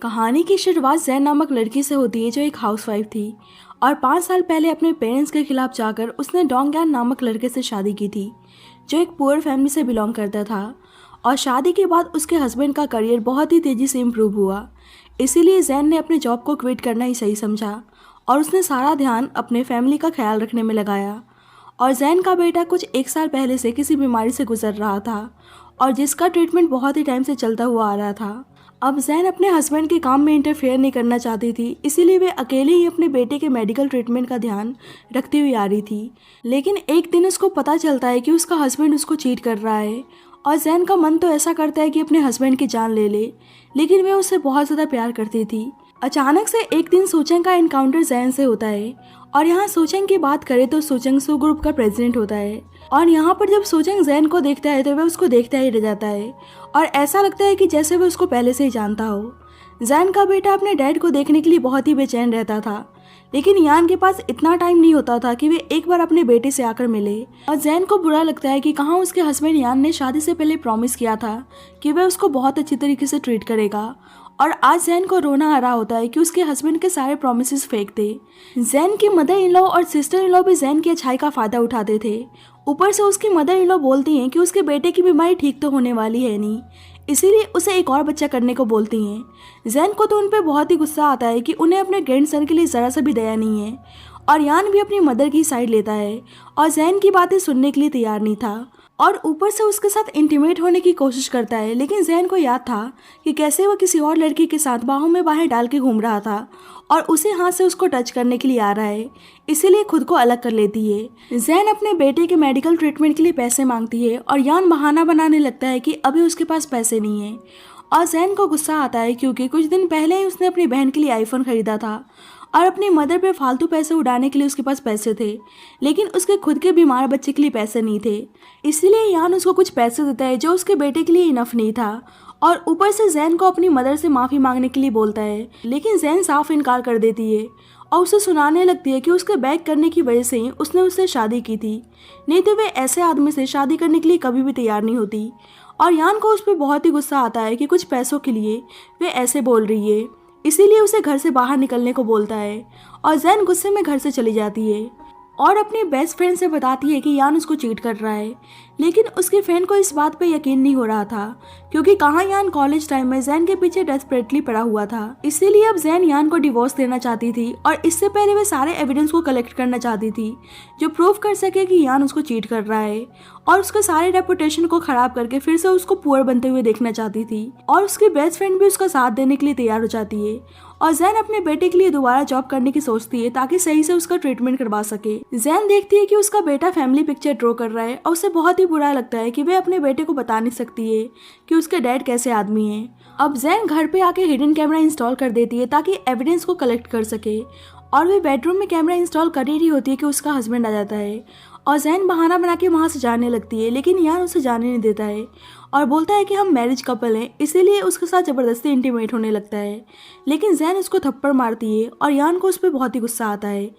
कहानी की शुरुआत जैन नामक लड़की से होती है जो एक हाउसवाइफ थी और 5 साल पहले अपने पेरेंट्स के खिलाफ जाकर उसने डोंगयान नामक लड़के से शादी की थी जो एक पुअर फैमिली से बिलोंग करता था। और शादी के बाद उसके हस्बैंड का करियर बहुत ही तेज़ी से इम्प्रूव हुआ, इसीलिए जैन ने अपने जॉब को क्विट करना ही सही समझा और उसने सारा ध्यान अपने फैमिली का ख्याल रखने में लगाया। और जैन का बेटा कुछ 1 साल पहले से किसी बीमारी से गुजर रहा था और जिसका ट्रीटमेंट बहुत ही टाइम से चलता हुआ आ रहा था। अब जैन अपने हस्बैंड के काम में इंटरफेयर नहीं करना चाहती थी, इसीलिए वे अकेले ही अपने बेटे के मेडिकल ट्रीटमेंट का ध्यान रखती हुई आ रही थी। लेकिन एक दिन उसको पता चलता है कि उसका हस्बैंड उसको चीट कर रहा है और जैन का मन तो ऐसा करता है कि अपने हस्बैंड की जान ले ले, लेकिन वे उससे बहुत ज़्यादा प्यार करती थी। अचानक से एक दिन सोचेंग का एनकाउंटर जैन से होता है और यहाँ सोचेंग की बात करें तो सोचेंग सू ग्रुप का प्रेसिडेंट होता है। और यहाँ पर जब सोचेंग जैन को देखता है तो वह उसको देखता ही रह जाता है और ऐसा लगता है कि जैसे वह उसको पहले से ही जानता हो। जैन का बेटा अपने डैड को देखने के लिए बहुत ही बेचैन रहता था, लेकिन यान के पास इतना टाइम नहीं होता था कि वे एक बार अपने बेटे से आकर मिले। और जैन को बुरा लगता है कि कहाँ उसके हस्बैंड यान ने शादी से पहले प्रॉमिस किया था कि वह उसको बहुत अच्छी तरीके से ट्रीट करेगा, और आज जैन को रोना आ रहा होता है कि उसके हस्बैंड के सारे प्रॉमिसेस फेक थे। जैन की मदर इन लॉ और सिस्टर इन लॉ भी जैन की अच्छाई का फायदा उठाते थे। ऊपर से उसकी मदर इन लॉ बोलती हैं कि उसके बेटे की बीमारी ठीक तो होने वाली है नहीं, इसीलिए उसे एक और बच्चा करने को बोलती हैं। जैन को तो उन पर बहुत ही गुस्सा आता है कि उन्हें अपने ग्रैंडसन के लिए ज़रा सा भी दया नहीं है, और यान भी अपनी मदर की साइड लेता है और जैन की बातें सुनने के लिए तैयार नहीं था और ऊपर से उसके साथ इंटीमेट होने की कोशिश करता है। लेकिन जैन को याद था कि कैसे वह किसी और लड़की के साथ बाहों में बाहें डाल के घूम रहा था और उसे हाथ से उसको टच करने के लिए आ रहा है, इसीलिए खुद को अलग कर लेती है। जैन अपने बेटे के मेडिकल ट्रीटमेंट के लिए पैसे मांगती है और यान बहाना बनाने लगता है कि अभी उसके पास पैसे नहीं है। और जैन को गुस्सा आता है क्योंकि कुछ दिन पहले ही उसने अपनी बहन के लिए आईफोन खरीदा था और अपनी मदर पे फालतू पैसे उड़ाने के लिए उसके पास पैसे थे, लेकिन उसके खुद के बीमार बच्चे के लिए पैसे नहीं थे। इसीलिए यान उसको कुछ पैसे देता है जो उसके बेटे के लिए इनफ नहीं था, और ऊपर से जैन को अपनी मदर से माफ़ी मांगने के लिए बोलता है, लेकिन जैन साफ इनकार कर देती है और उसे सुनाने लगती है कि उसके बैक करने की वजह से ही उसने उससे शादी की थी, नहीं तो वे ऐसे आदमी से शादी करने के लिए कभी भी तैयार नहीं होती। और यान को उस पर बहुत ही गुस्सा आता है कि कुछ पैसों के लिए वे ऐसे बोल रही है, इसीलिए उसे घर से बाहर निकलने को बोलता है और जैन गुस्से में घर से चली जाती है और अपनी बेस्ट फ्रेंड से बताती है कि यान उसको चीट कर रहा है। लेकिन उसकी फ्रेंड को इस बात पे यकीन नहीं हो रहा था क्योंकि कहाँ यान कॉलेज टाइम में जैन के पीछे डेस्परेटली पड़ा हुआ था। इसीलिए अब जैन यान को डिवोर्स देना चाहती थी और इससे पहले वे सारे एविडेंस को कलेक्ट करना चाहती थी जो प्रूव कर सके कि यान उसको चीट कर रहा है, और उसके सारे रेपुटेशन को खराब करके फिर से उसको पुअर बनते हुए देखना चाहती थी। और उसकी बेस्ट फ्रेंड भी उसका साथ देने के लिए तैयार हो जाती है और जैन अपने बेटे के लिए दोबारा जॉब करने की सोचती है ताकि सही से उसका ट्रीटमेंट करवा सके। जैन देखती है कि उसका बेटा फैमिली पिक्चर ड्रॉ कर रहा है और उसे बहुत ही बुरा लगता है कि वे अपने बेटे को बता नहीं सकती है कि उसके डैड कैसे आदमी हैं। अब जैन घर पे आके हिडन कैमरा इंस्टॉल कर देती है ताकि एविडेंस को कलेक्ट कर सके, और वे बेडरूम में कैमरा इंस्टॉल कर ही रही होती है कि उसका हस्बैंड आ जाता है और जैन बहाना बना के वहाँ से जाने लगती है, लेकिन यान उसे जाने नहीं देता है और बोलता है कि हम मैरिज कपल हैं, इसीलिए उसके साथ ज़बरदस्ती इंटीमेट होने लगता है। लेकिन जैन उसको थप्पड़ मारती है और यान को उस पर बहुत ही गुस्सा आता है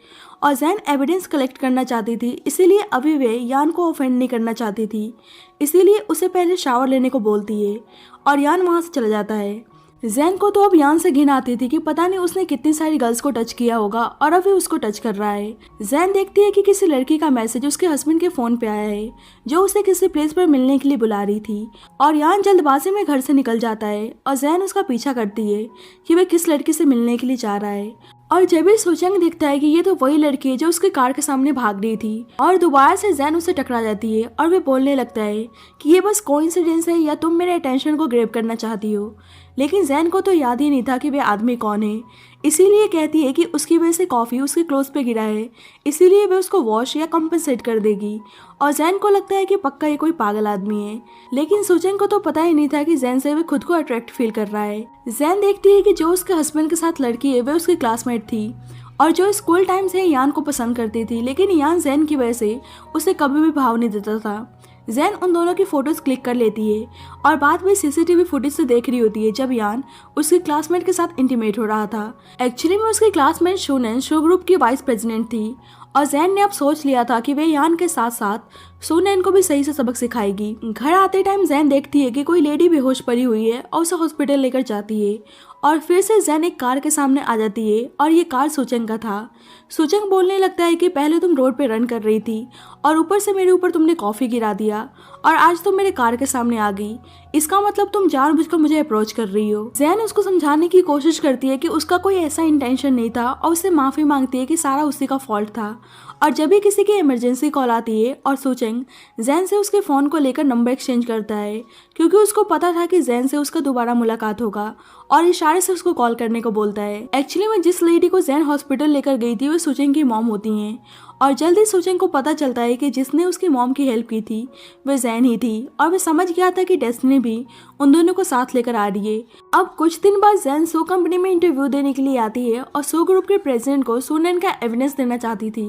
और जैन एविडेंस कलेक्ट करना चाहती थी, इसीलिए अभी वे यान को ऑफेंड नहीं करना चाहती थी, इसीलिए उसे पहले शावर लेने को बोलती है और यान वहाँ से चला जाता है। जैन को तो अब यान से घिन आती थी कि पता नहीं उसने कितनी सारी गर्ल्स को टच किया होगा और अब वे उसको टच कर रहा है। जैन देखती है कि किसी लड़की का मैसेज उसके हस्बैंड के फोन पे आया है जो उसे किसी प्लेस पर मिलने के लिए बुला रही थी, और यान जल्दबाजी में घर से निकल जाता है और जैन उसका पीछा करती है कि वह किस लड़की से मिलने के लिए जा रहा है। और जब भी सोचेंग देखता है कि ये तो वही लड़की है जो उसके कार के सामने भाग रही थी, और दोबारा से जैन उसे टकरा जाती है और वे बोलने लगता है कि ये बस कोइंसिडेंस है या तुम मेरे अटेंशन को ग्रैब करना चाहती हो। लेकिन जैन को तो याद ही नहीं था कि वे आदमी कौन है, इसीलिए कहती है कि उसकी वजह से कॉफ़ी उसके क्लोथ पे गिरा है, इसीलिए वे उसको वॉश या कंपनसेट कर देगी। और जैन को लगता है कि पक्का ये कोई पागल आदमी है, लेकिन सोचेंग को तो पता ही नहीं था कि जैन से वे खुद को अट्रैक्ट फील कर रहा है। जैन देखती है कि जो उसके हस्बैंड के साथ लड़की है वे उसकी क्लासमेट थी और जो स्कूल टाइम से यान को पसंद करती थी, लेकिन यान जैन की वजह से उसे कभी भी भाव नहीं देता था। जैन उन दोनों की फोटोज क्लिक कर लेती है और बाद में सीसीटीवी फुटेज से देख रही होती है जब यान उसकी क्लासमेट के साथ इंटीमेट हो रहा था। एक्चुअली में उसकी क्लासमेट शूनन शो ग्रुप की वाइस प्रेसिडेंट थी और जैन ने अब सोच लिया था कि वे यान के साथ साथ सुनैन को भी सही से सबक सिखाएगी। घर आते टाइम जैन देखती है कि कोई लेडी बेहोश पड़ी हुई है और उसे हॉस्पिटल लेकर जाती है और फिर से जैन एक कार के सामने आ जाती है और ये कार सुचेंग का था। सुचेंग बोलने लगता है कि पहले तुम रोड पे रन कर रही थी और ऊपर से मेरे ऊपर तुमने कॉफ़ी गिरा दिया और आज तुम मेरे कार के सामने आ गई। इसका मतलब तुम जानबूझकर मुझे अप्रोच कर रही हो। जैन उसको समझाने की कोशिश करती है कि उसका कोई ऐसा इंटेंशन नहीं था और उससे माफ़ी मांगती है कि सारा उसी का फॉल्ट था। और जब भी किसी की इमरजेंसी कॉल आती है और सुचेंग जैन से उसके फ़ोन को लेकर नंबर एक्सचेंज करता है क्योंकि उसको पता था कि जैन से उसका दोबारा मुलाकात होगा और इशारे से उसको कॉल करने को बोलता है। एक्चुअली में जिस लेडी को जैन हॉस्पिटल लेकर गई थी वो सुचेंग की मॉम होती हैं और जल्दी सुचेंग को पता चलता है कि जिसने उसकी मॉम की हेल्प की थी वह जैन ही थी और वह समझ गया था कि डेस्टिनी भी उन दोनों को साथ लेकर आ रही है। अब कुछ दिन बाद जैन सो कंपनी में इंटरव्यू देने के लिए आती है और सो ग्रुप के प्रेसिडेंट को सुनैन का एविडेंस देना चाहती थी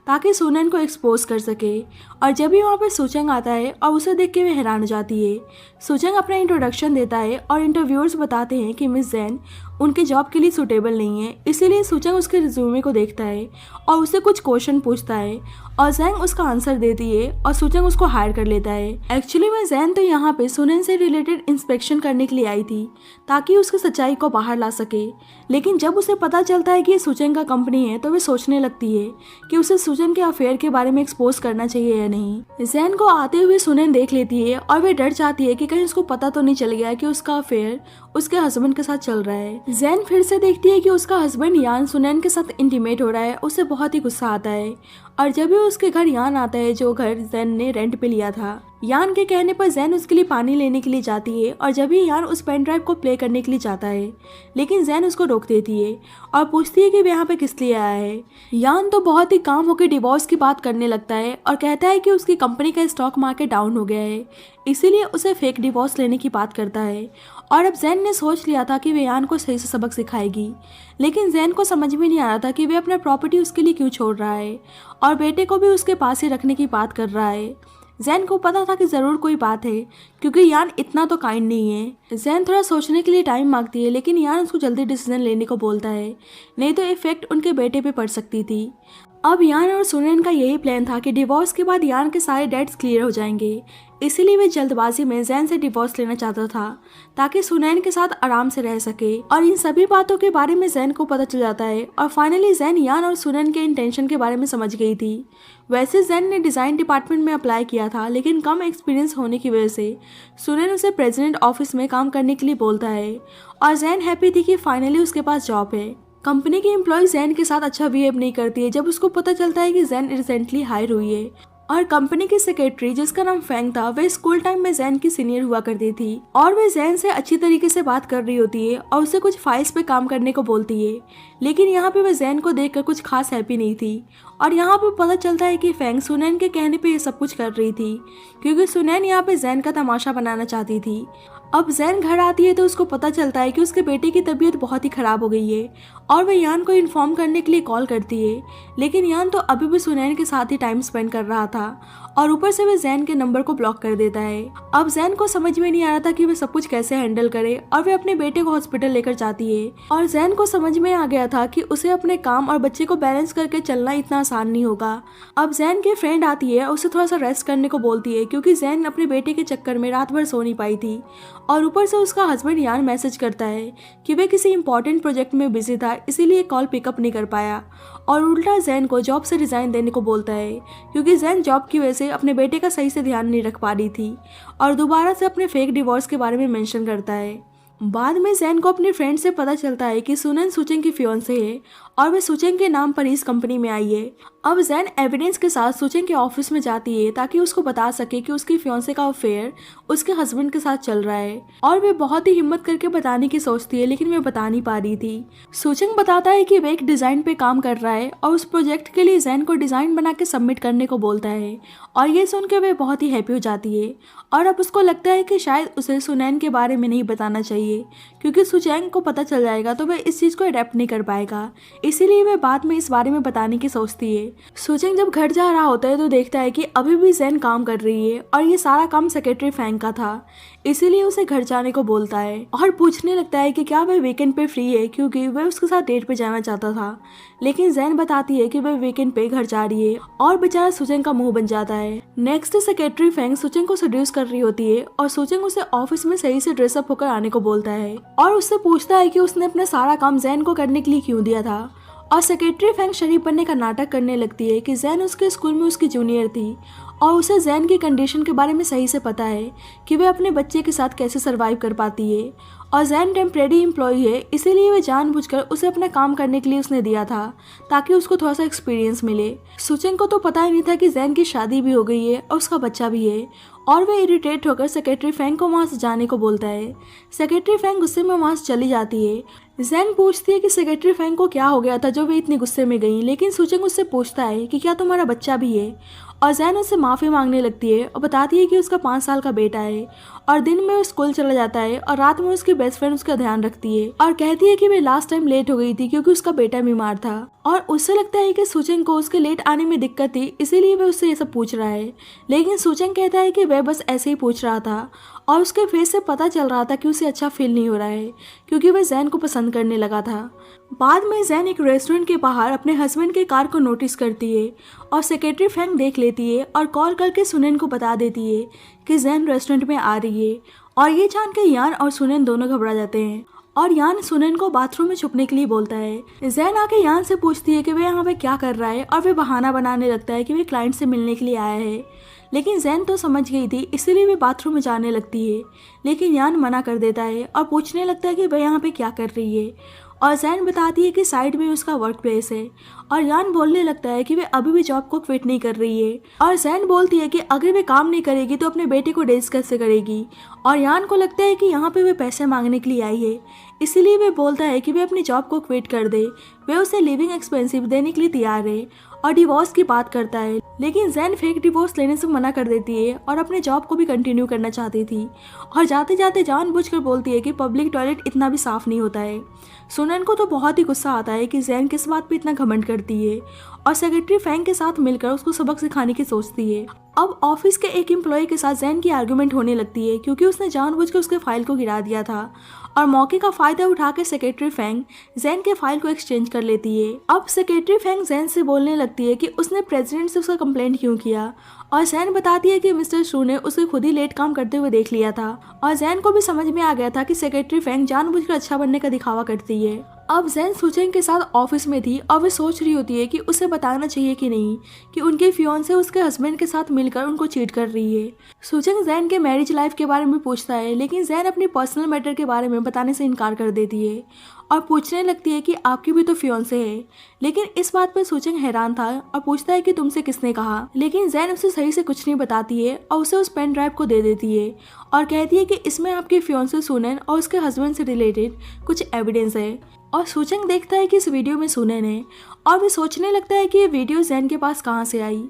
ताकि सुनैन को एक्सपोज कर सके। और जब भी वहाँ पर सुचेंग आता है और उसे देख के वह हैरान हो जाती है। सुचेंग अपना इंट्रोडक्शन देता है और इंटरव्यूअर्स बताते हैं कि मिस जैन उनके जॉब के लिए सूटेबल नहीं है, इसीलिए सुचेंग उसके रिज्यूमे को देखता है और उससे कुछ क्वेश्चन पूछता है और जैंग उसका आंसर देती है और सुचेंग उसको हायर कर लेता है। एक्चुअली में जैन तो यहाँ पे सुनैन से रिलेटेड इंस्पेक्शन करने के लिए आई थी ताकि उसकी सच्चाई को बाहर ला सके, लेकिन जब उसे पता चलता है कि ये सुचेंग का कंपनी है तो वे सोचने लगती है कि उसे सुचेंग के अफेयर के बारे में एक्सपोज करना चाहिए या नहीं। जैन को आते हुए सुनैन देख लेती है और वे डर जाती है कि कहीं उसको पता तो नहीं चल गया कि उसका अफेयर उसके हस्बैंड के साथ चल रहा है। जैन फिर से देखती है कि उसका हस्बैंड यान सुनैन के साथ इंटीमेट हो रहा है। उसे बहुत ही गुस्सा आता है और जब भी उसके घर यान आता है जो घर जैन ने रेंट पे लिया था, यान के कहने पर जैन उसके लिए पानी लेने के लिए जाती है और जब भी यान उस पेन ड्राइव को प्ले करने के लिए जाता है लेकिन जैन उसको रोक देती है और पूछती है कि वो यहाँ पे किस लिए आया है। यान तो बहुत ही काम होकर डिवोर्स की बात करने लगता है और कहता है कि उसकी कंपनी का स्टॉक मार्केट डाउन हो गया है, इसीलिए उसे फेक डिवोर्स लेने की बात करता है। और अब जैन ने सोच लिया था कि वे यान को सही से सबक सिखाएगी, लेकिन जैन को समझ में नहीं आ रहा था कि वे अपना प्रॉपर्टी उसके लिए क्यों छोड़ रहा है और बेटे को भी उसके पास ही रखने की बात कर रहा है। जैन को पता था कि ज़रूर कोई बात है क्योंकि यान इतना तो काइंड नहीं है। जैन थोड़ा सोचने के लिए टाइम मांगती है लेकिन यान उसको जल्दी डिसीजन लेने को बोलता है, नहीं तो इफेक्ट उनके बेटे पे पड़ सकती थी। अब यान और सुनैन का यही प्लान था कि डिवोर्स के बाद यान के सारे डेट्स क्लियर हो जाएंगे, इसीलिए वे जल्दबाजी में जैन से डिवोर्स लेना चाहता था ताकि सुनैन के साथ आराम से रह सके। और इन सभी बातों के बारे में जैन को पता चल जाता है और फाइनली जैन यान और सुनैन के इंटेंशन के बारे में समझ गई थी। वैसे जैन ने डिज़ाइन डिपार्टमेंट में अप्लाई किया था लेकिन कम एक्सपीरियंस होने की वजह से सुनैन उसे प्रेसिडेंट ऑफिस में काम करने के लिए बोलता है और जैन हैप्पी थी कि फाइनली उसके पास जॉब है। कंपनी की एम्प्लॉय जैन के साथ अच्छा बिहेव नहीं करती है जब उसको पता चलता है कि जैन रिसेंटली हायर हुई है और कंपनी की सेक्रेटरी जिसका नाम फैंग था वह स्कूल टाइम में जैन की सीनियर हुआ करती थी और वह जैन से अच्छी तरीके से बात कर रही होती है और उसे कुछ फाइल्स पे काम करने को बोलती है, लेकिन यहाँ पे वह जैन को देखकर कुछ खास हैप्पी नहीं थी। और यहाँ पे पता चलता है कि फैंग सुनैन के कहने पे ये सब कुछ कर रही थी क्योंकि सुनैन यहाँ पे जैन का तमाशा बनाना चाहती थी। अब जैन घर आती है तो उसको पता चलता है कि उसके बेटे की तबीयत बहुत ही खराब हो गई है और वह यान को इन्फॉर्म करने के लिए कॉल करती है, लेकिन यान तो अभी भी सुनैन के साथ ही टाइम स्पेंड कर रहा था और ऊपर से वह जैन के नंबर को ब्लॉक कर देता है। अब जैन को समझ में नहीं आ रहा था कि वह सब कुछ कैसे हैंडल करे और वह अपने बेटे को हॉस्पिटल लेकर जाती है और जैन को समझ में आ गया था कि उसे अपने काम और बच्चे को बैलेंस करके चलना इतना आसान नहीं होगा। अब जैन की फ्रेंड आती है और उसे थोड़ा सा रेस्ट करने को बोलती है क्योंकि जैन अपने बेटे के चक्कर में रात भर सो नहीं पाई थी और ऊपर से उसका हस्बैंड यान मैसेज करता है कि वे किसी इंपॉर्टेंट प्रोजेक्ट में बिजी था इसीलिए कॉल पिकअप नहीं कर पाया और उल्टा जैन को जॉब से रिजाइन देने को बोलता है क्योंकि जैन जॉब की वजह से अपने बेटे का सही से ध्यान नहीं रख पा रही थी और दोबारा से अपने फेक डिवोर्स के बारे में मेंशन करता है। बाद में जैन को अपने फ्रेंड से पता चलता है कि सुनैन सुचेंग की फियांसे है और वे सुचेंग के नाम पर इस कंपनी में आई है। अब जैन एविडेंस के साथ सुचेंग के ऑफिस में जाती है ताकि उसको बता सके कि उसकी फियांसे का अफेयर उसके हस्बैंड के साथ चल रहा है और वे बहुत ही हिम्मत करके बताने की सोचती है लेकिन वे बता नहीं पा रही थी। सुचेंग बताता है कि वे एक डिजाइन पे काम कर रहा है और उस प्रोजेक्ट के लिए जैन को डिजाइन बना के सबमिट करने को बोलता है और ये सुनकर वे बहुत ही हैप्पी हो जाती है और अब उसको लगता है कि शायद उसे सुनैन के बारे में नहीं बताना चाहिए क्योंकि सुचेंग को पता चल जाएगा तो वह इस चीज़ को अडेप्ट नहीं कर पाएगा, इसीलिए वह बाद में इस बारे में बताने की सोचती है सुचेंग जब घर जा रहा होता है तो देखता है कि अभी भी जैन काम कर रही है और ये सारा काम सेक्रेटरी फैंग का था, इसीलिए उसे घर जाने को बोलता है और पूछने लगता है कि क्या वह वीकेंड पे फ्री है, क्योंकि वह उसके साथ डेट पे जाना चाहता था। लेकिन जैन बताती है कि वह वीकेंड पे घर जा रही है और बेचारा सुचेंग का मुंह बन जाता है। नेक्स्ट सेक्रेटरी फैंग सुचेंग को सेड्यूस कर रही होती है और सुचेंग उसे ऑफिस में सही से ड्रेसअप होकर आने को बोलता है और उससे पूछता है कि उसने अपना सारा काम जैन को करने के लिए क्यों दिया था। और सेक्रेटरी फैंग शरीफ बनने का नाटक करने लगती है कि जैन उसके स्कूल में उसकी जूनियर थी और उसे जैन की कंडीशन के बारे में सही से पता है कि वह अपने बच्चे के साथ कैसे सरवाइव कर पाती है और जैन टेम्परेरी एम्प्लॉय है, इसीलिए वह जानबूझकर उसे अपना काम करने के लिए उसने दिया था ताकि उसको थोड़ा सा एक्सपीरियंस मिले। सुचेंग को तो पता ही नहीं था कि जैन की शादी भी हो गई है और उसका बच्चा भी है और वह इरिटेट होकर सेक्रेटरी फैंग को वहाँ से जाने को बोलता है। सेक्रेटरी फैंग गुस्से में वहाँ से चली जाती है। जैन पूछती है कि सेक्रेटरी फैंग को क्या हो गया था जो वे इतनी गुस्से में गई, लेकिन सुचेंग उससे पूछता है कि क्या तुम्हारा बच्चा भी है और जैन उससे माफ़ी मांगने लगती है और बताती है कि उसका 5 साल का बेटा है और दिन में वो स्कूल चला जाता है और रात में उसकी बेस्ट फ्रेंड उसका ध्यान रखती है और कहती है कि वे लास्ट टाइम लेट हो गई थी क्योंकि उसका बेटा बीमार था और उससे लगता है कि सुचेंग को उसके लेट आने में दिक्कत थी, इसीलिए वह उससे ये सब पूछ रहा है। लेकिन सुचेंग कहता है कि वह बस ऐसे ही पूछ रहा था और उसके फेस से पता चल रहा था कि उसे अच्छा फील नहीं हो रहा है क्योंकि वह जैन को पसंद करने लगा था। बाद में जैन एक रेस्टोरेंट के बाहर अपने हस्बैंड के कार को नोटिस करती है और सेक्रेटरी फैंग देख लेती है और कॉल करके सुनेन को बता देती है कि जैन रेस्टोरेंट में आ रही है और ये जान के यान और सुनेन दोनों घबरा जाते हैं और यान सुनेन को बाथरूम में छुपने के लिए बोलता है। जैन आके यान से पूछती है कि वह यहाँ पे क्या कर रहा है और वह बहाना बनाने लगता है कि वह क्लाइंट से मिलने के लिए आया है, लेकिन जैन तो समझ गई थी इसीलिए वह बाथरूम में जाने लगती है। लेकिन यान मना कर देता है और पूछने लगता है कि वह यहाँ पे क्या कर रही है और जैन बताती है कि साइड में उसका वर्क प्लेस है और यान बोलने लगता है कि वह अभी भी जॉब को क्विट नहीं कर रही है और जैन बोलती है कि अगर वे काम नहीं करेगी तो अपने बेटे को डेज कैसे करेगी और यान को लगता है कि यहाँ पे वे पैसे मांगने के लिए आई है, इसीलिए वे बोलता है कि वे अपनी जॉब को क्विट कर दे। वे उसे लिविंग एक्सपेंसिव देने के लिए तैयार है और डिवोर्स की बात करता है, लेकिन जैन फेक डिवोर्स लेने से मना कर देती है और अपने जॉब को भी कंटिन्यू करना चाहती थी और जाते जाते जानबूझकर बोलती है कि पब्लिक टॉयलेट इतना भी साफ नहीं होता है। सुनन को तो बहुत ही गुस्सा आता है कि जैन किस बात पे इतना घमंड करती है और सेक्रेटरी फैंग के साथ मिलकर उसको सबक सिखाने की सोचती है। अब ऑफिस के एक एम्प्लॉय के साथ जैन की आर्गुमेंट होने लगती है क्योंकि उसने जानबूझकर उसके फाइल को गिरा दिया था और मौके का फायदा उठाकर सेक्रेटरी फैंग जैन के फाइल को एक्सचेंज कर लेती है। अब सेक्रेटरी फैंग जैन से बोलने लगती है कि उसने प्रेसिडेंट से उसका कंप्लेंट क्यों किया और जैन बताती है कि मिस्टर शू ने उसे खुद ही लेट काम करते हुए देख लिया था और जैन को भी समझ में आ गया था कि सेक्रेटरी फैंग जानबूझकर अच्छा बनने का दिखावा करती है। अब जैन सुचेंग के साथ ऑफिस में थी और वे सोच रही होती है कि उसे बताना चाहिए कि नहीं कि उनके फियोंसे उसके हस्बैंड के साथ मिलकर उनको चीट कर रही है। सुचेंग जैन के मैरिज लाइफ के बारे में पूछता है, लेकिन जैन अपनी पर्सनल मैटर के बारे में बताने से इनकार कर देती है और पूछने लगती है कि आपकी भी तो फियोंसे है। लेकिन इस बात पर सुचेंग हैरान था और पूछता है कि तुमसे किसने कहा, लेकिन जैन उसे सही से कुछ नहीं बताती है और उसे उस पेन ड्राइव को दे देती है और कहती है कि इसमें आपके फियोंसे सुनेन और उसके हस्बैंड से रिलेटेड कुछ एविडेंस है। और सुचेंग देखता है कि इस वीडियो में सुनेन है और वे सोचने लगता है कि ये वीडियो जैन के पास कहाँ से आई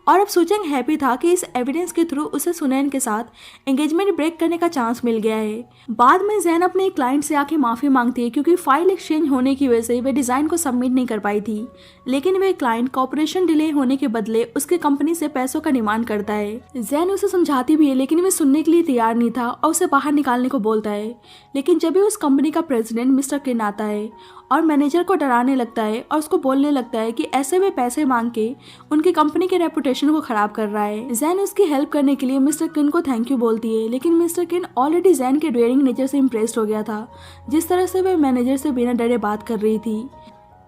और अब सुचेंग हैप्पी था कि इस एविडेंस के थ्रू उसे सुनैन के साथ एंगेजमेंट ब्रेक करने का चांस मिल गया है। बाद में जैन अपने एक क्लाइंट से आके माफ़ी मांगती है क्योंकि फाइल एक्सचेंज होने की वजह से वे डिज़ाइन को सबमिट नहीं कर पाई थी, लेकिन वे क्लाइंट कॉपरेशन डिले होने के बदले उसके कंपनी से पैसों का डिमांड करता है। जैन उसे समझाती भी है लेकिन वे सुनने के लिए तैयार नहीं था और उसे बाहर निकालने को बोलता है। लेकिन जब भी उस कंपनी का प्रेसिडेंट मिस्टर किन आता है और मैनेजर को डराने लगता है और उसको बोलने लगता है कि ऐसे में पैसे मांग के उनकी कंपनी के रेपुटेशन को खराब कर रहा है। जैन उसकी हेल्प करने के लिए मिस्टर किन को थैंक यू बोलती है, लेकिन मिस्टर किन ऑलरेडी जैन के डेयरिंग नेचर से इम्प्रेस्ड हो गया था, जिस तरह से वह मैनेजर से बिना डरे बात कर रही थी।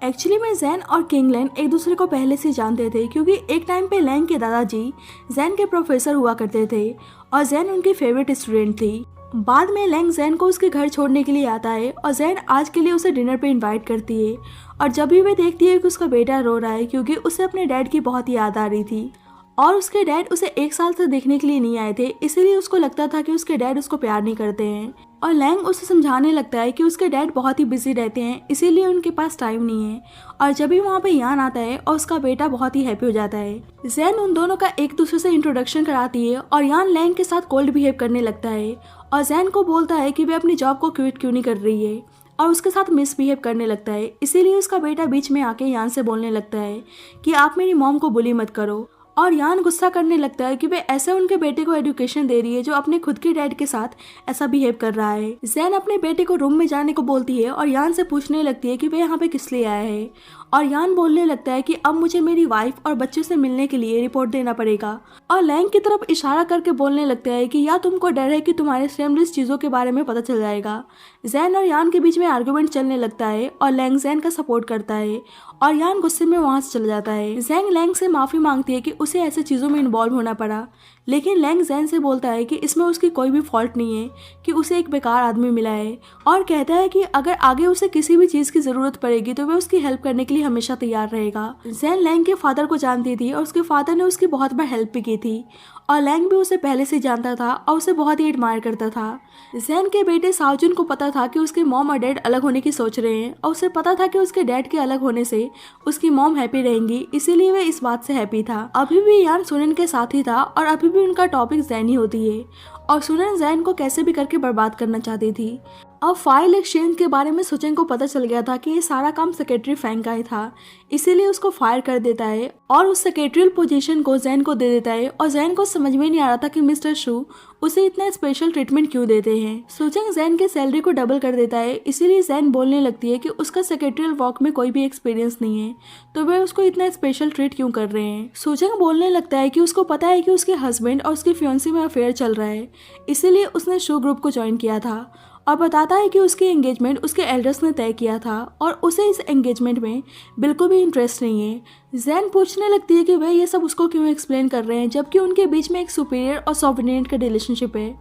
एक्चुअली में जैन और किंग लैंग एक दूसरे को पहले से जानते थे क्योंकि एक टाइम पे लैंग के दादाजी जैन के प्रोफेसर हुआ करते थे और जैन उनकी फेवरेट स्टूडेंट थी। बाद में लैंग जैन को उसके घर छोड़ने के लिए आता है और जैन आज के लिए उसे डिनर पे इनवाइट करती है और जब भी वे देखती है कि उसका बेटा रो रहा है क्योंकि उसे अपने डैड की बहुत याद आ रही थी और उसके डैड उसे 1 साल से देखने के लिए नहीं आए थे, इसीलिए उसको लगता था कि उसके डैड उसको प्यार नहीं करते हैं और लैंग उसे समझाने लगता है कि उसके डैड बहुत ही बिजी रहते हैं, इसीलिए उनके पास टाइम नहीं है। और जब भी वहाँ पे यान आता है और उसका बेटा बहुत ही हैप्पी हो जाता है। जैन उन दोनों का एक दूसरे से इंट्रोडक्शन कराती है और यान लैंग के साथ कोल्ड बिहेव करने लगता है और जैन को बोलता है कि वे अपनी जॉब को क्विट क्यों नहीं कर रही है और उसके साथ मिसबिहेव करने लगता है। इसीलिए उसका बेटा बीच में आके यान से बोलने लगता है कि आप मेरी मॉम को बुली मत करो। और यान गुस्सा करने लगता है कि वे ऐसे उनके बेटे को एजुकेशन दे रही है जो अपने खुद के डैड के साथ ऐसा बिहेव कर रहा है। जैन अपने बेटे को रूम में जाने को बोलती है और यान से पूछने लगती है कि वे यहाँ पे किस लिए आया है। और यान बोलने लगता है कि अब मुझे मेरी वाइफ और बच्चों से मिलने के लिए रिपोर्ट देना पड़ेगा। और लैंग की तरफ इशारा करके बोलने लगता है कि या तुमको डर है कि तुम्हारे शेमलेस चीजों के बारे में पता चल जाएगा। जैन और यान के बीच में आर्गुमेंट चलने लगता है और लैंग जैन का सपोर्ट करता है और यान गुस्से में वहां से चला जाता है। जैंग लैंग से माफी मांगती है कि उसे ऐसे चीजों में इन्वॉल्व होना पड़ा, लेकिन लैंग जैन से बोलता है कि इसमें उसकी कोई भी फॉल्ट नहीं है कि उसे एक बेकार आदमी मिला है, और कहता है कि अगर आगे उसे किसी भी चीज की जरूरत पड़ेगी तो वह उसकी हेल्प करने के लिए हमेशा तैयार रहेगा। जैन लैंग के फादर को जानती थी और उसके फादर ने उसकी बहुत बार हेल्प भी की थी और लैंग भी उसे पहले से जानता था और उसे बहुत ही एडमायर करता था। जैन के बेटे साओजुन को पता था कि उसके मॉम और डैड अलग होने की सोच रहे हैं और उसे पता था कि उसके डैड के अलग होने से उसकी मॉम हैप्पी रहेंगी, इसीलिए वह इस बात से हैप्पी था। अभी भी यान सुनन के साथ ही था और अभी भी उनका टॉपिक जैन ही होती है और सुनन जैन को कैसे भी करके बर्बाद करना चाहती थी। अब फाइल एक्सचेंज के बारे में सुचेंग को पता चल गया था कि ये सारा काम सेक्रेटरी फैंग का ही था, इसीलिए उसको फायर कर देता है और उस सेक्रेटरियल पोजीशन को जैन को दे देता है। और जैन को समझ में नहीं आ रहा था कि मिस्टर शू उसे इतना स्पेशल ट्रीटमेंट क्यों देते हैं। सुचेंग जैन के सैलरी को डबल कर देता है, इसीलिए जैन बोलने लगती है कि उसका सेक्रेटरियल वर्क में कोई भी एक्सपीरियंस नहीं है तो वे उसको इतना स्पेशल ट्रीट क्यों कर रहे हैं। सुचेंग बोलने लगता है कि उसको पता है कि उसके हस्बैंड और उसकी फियांसी में अफेयर चल रहा है, इसीलिए उसने शू ग्रुप को ज्वाइन किया था और बताता है कि उसकी एंगेजमेंट उसके एल्डर्स ने तय किया था और उसे इस एंगेजमेंट में बिल्कुल भी इंटरेस्ट नहीं है। जैन पूछने लगती है कि वह ये सब उसको क्यों एक्सप्लेन कर रहे हैं जबकि उनके बीच में एक सुपीरियर और सबऑर्डिनेट का रिलेशनशिप है।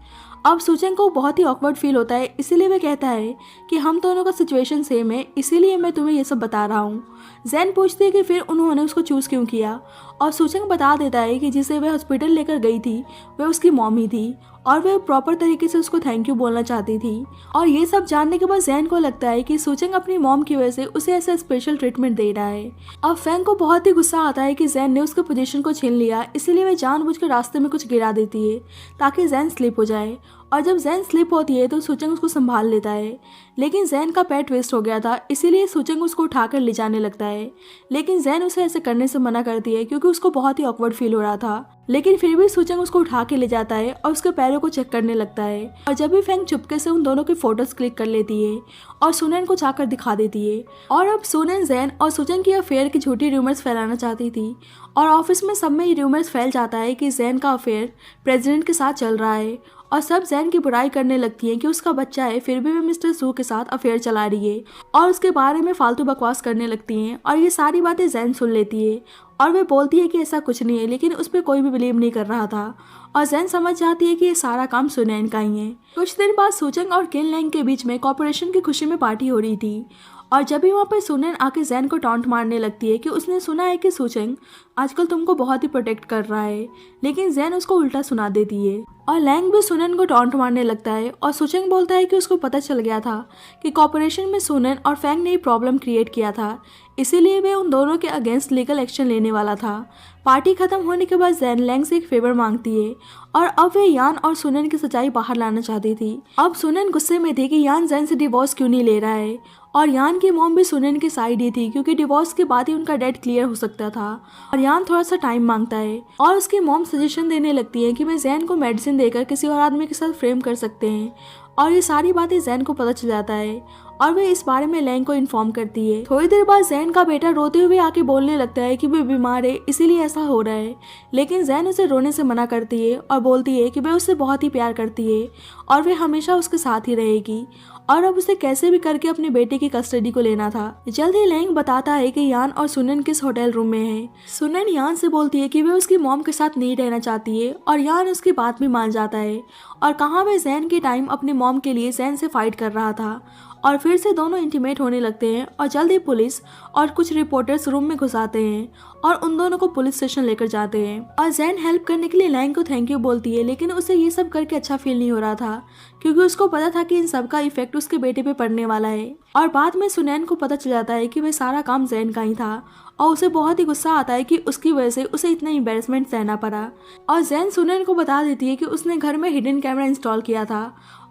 अब सुचेंग को बहुत ही ऑकवर्ड फील होता है, इसीलिए वह कहता है कि हम दोनों का सिचुएशन सेम है, इसीलिए मैं तुम्हें ये सब बता रहा हूँ। जैन पूछती है कि फिर उन्होंने उसको चूज क्यों किया और सुचेंग बता देता है कि जिसे वह हॉस्पिटल लेकर गई थी वह उसकी मॉम ही थी और वह प्रॉपर तरीके से उसको थैंक यू बोलना चाहती थी। और ये सब जानने के बाद जैन को लगता है कि सुचेंग अपनी मॉम की वजह से उसे ऐसा स्पेशल ट्रीटमेंट दे रहा है। अब फैंग को बहुत ही गुस्सा आता है कि जैन ने उसके पोजीशन को छीन लिया, इसीलिए वह जानबूझकर रास्ते में कुछ गिरा देती है ताकि जैन स्लिप हो जाए। और जब जैन स्लिप होती है तो सुचेंग उसको संभाल लेता है, लेकिन जैन का पैर ट्विस्ट हो गया था, इसीलिए सुचेंग उसको उठाकर ले जाने लगता है, लेकिन जैन उसे ऐसे करने से मना करती है क्योंकि उसको बहुत ही ऑकवर्ड फील हो रहा था। लेकिन फिर भी सुचेंग उसको उठा के ले जाता है और उसके पैरों को चेक करने लगता है। और जब भी फैंग चुपके से उन दोनों की फोटोज क्लिक कर लेती है और सुनन को जाकर दिखा देती है। और अब सुनन जैन और सुचेंग की अफेयर की झूठी रूमर्स फैलाना चाहती थी और ऑफिस में सब में ये रूमर्स फैल जाता है कि जैन का अफेयर प्रेसिडेंट के साथ चल रहा है और सब जैन की बुराई करने लगती हैं कि उसका बच्चा है फिर भी वह मिस्टर सू के साथ अफेयर चला रही है और उसके बारे में फालतू बकवास करने लगती हैं। और ये सारी बातें जैन सुन लेती है और वह बोलती है कि ऐसा कुछ नहीं है, लेकिन उस पर कोई भी बिलीव नहीं कर रहा था और जैन समझ जाती है कि ये सारा काम सुनैन का ही है। कुछ दिन बाद सुचेंग और किन लैंग के बीच में कॉर्पोरेशन की खुशी में पार्टी हो रही थी और जब भी वहाँ पर सुनैन आके जैन को टॉन्ट मारने लगती है कि उसने सुना है कि सुचेंग आजकल तुमको बहुत ही प्रोटेक्ट कर रहा है, लेकिन जैन उसको उल्टा सुना देती है और लैंग भी सुनैन को टॉन्ट मारने लगता है और सुचेंग बोलता है कि उसको पता चल गया था कि कॉर्पोरेशन में सुनैन और फैंग ने प्रॉब्लम क्रिएट किया था, इसीलिए वे उन दोनों के अगेंस्ट लीगल एक्शन लेने वाला था। पार्टी खत्म होने के बाद जैन लैंग से एक फेवर मांगती है और अब वे यान और सुनैन की सच्चाई बाहर लाना चाहती थी। अब सुनैन गुस्से में थी कि यान जैन से डिवोर्स क्यों नहीं ले रहा है और यान की मॉम भी सुनैन के साइड ही थी क्योंकि डिवोर्स के बाद ही उनका डेट क्लियर हो सकता था। और यान थोड़ा सा टाइम मांगता है और उसकी मॉम सजेशन देने लगती है कि वे जैन को मेडिसिन देकर किसी और आदमी के साथ फ्रेम कर सकते हैं और ये सारी बातें जैन को पता चल जाता है और वे इस बारे में लैंग को इन्फॉर्म करती है। थोड़ी देर बाद जैन का बेटा रोते हुए आके बोलने लगता है कि वे बीमार है इसीलिए ऐसा हो रहा है, लेकिन जैन उसे रोने से मना करती है और बोलती है कि वे उससे बहुत ही प्यार करती है और वे हमेशा उसके साथ ही रहेगी और अब उसे कैसे भी करके अपने बेटे की कस्टडी को लेना था। जल्द ही लैंग बताता है कि यान और सुनैन किस होटल रूम में है। सुनैन यान से बोलती है कि वे उसकी मॉम के साथ नहीं रहना चाहती है और यान उसकी बात भी मान जाता है और कहाँ वे जैन के टाइम अपने मॉम के लिए जैन से फाइट कर रहा था और फिर से दोनों इंटीमेट होने लगते हैं और जल्द ही पुलिस और कुछ रिपोर्टर्स रूम में घुस आते हैं और उन दोनों को पुलिस स्टेशन लेकर जाते हैं और जैन हेल्प करने के लिए लैंग को थैंक यू बोलती है, लेकिन उसे ये सब करके अच्छा फील नहीं हो रहा था क्योंकि उसको पता था कि इन सब का इफेक्ट उसके बेटे पे पड़ने वाला है। और बाद में सुनैन को पता चल जाता है कि वह सारा काम जैन का ही था और उसे बहुत ही गुस्सा आता है कि उसकी वजह से उसे इतना एम्बैरेसमेंट सहना पड़ा। और जैन सुनैन को बता देती है कि उसने घर में हिडन कैमरा इंस्टॉल किया था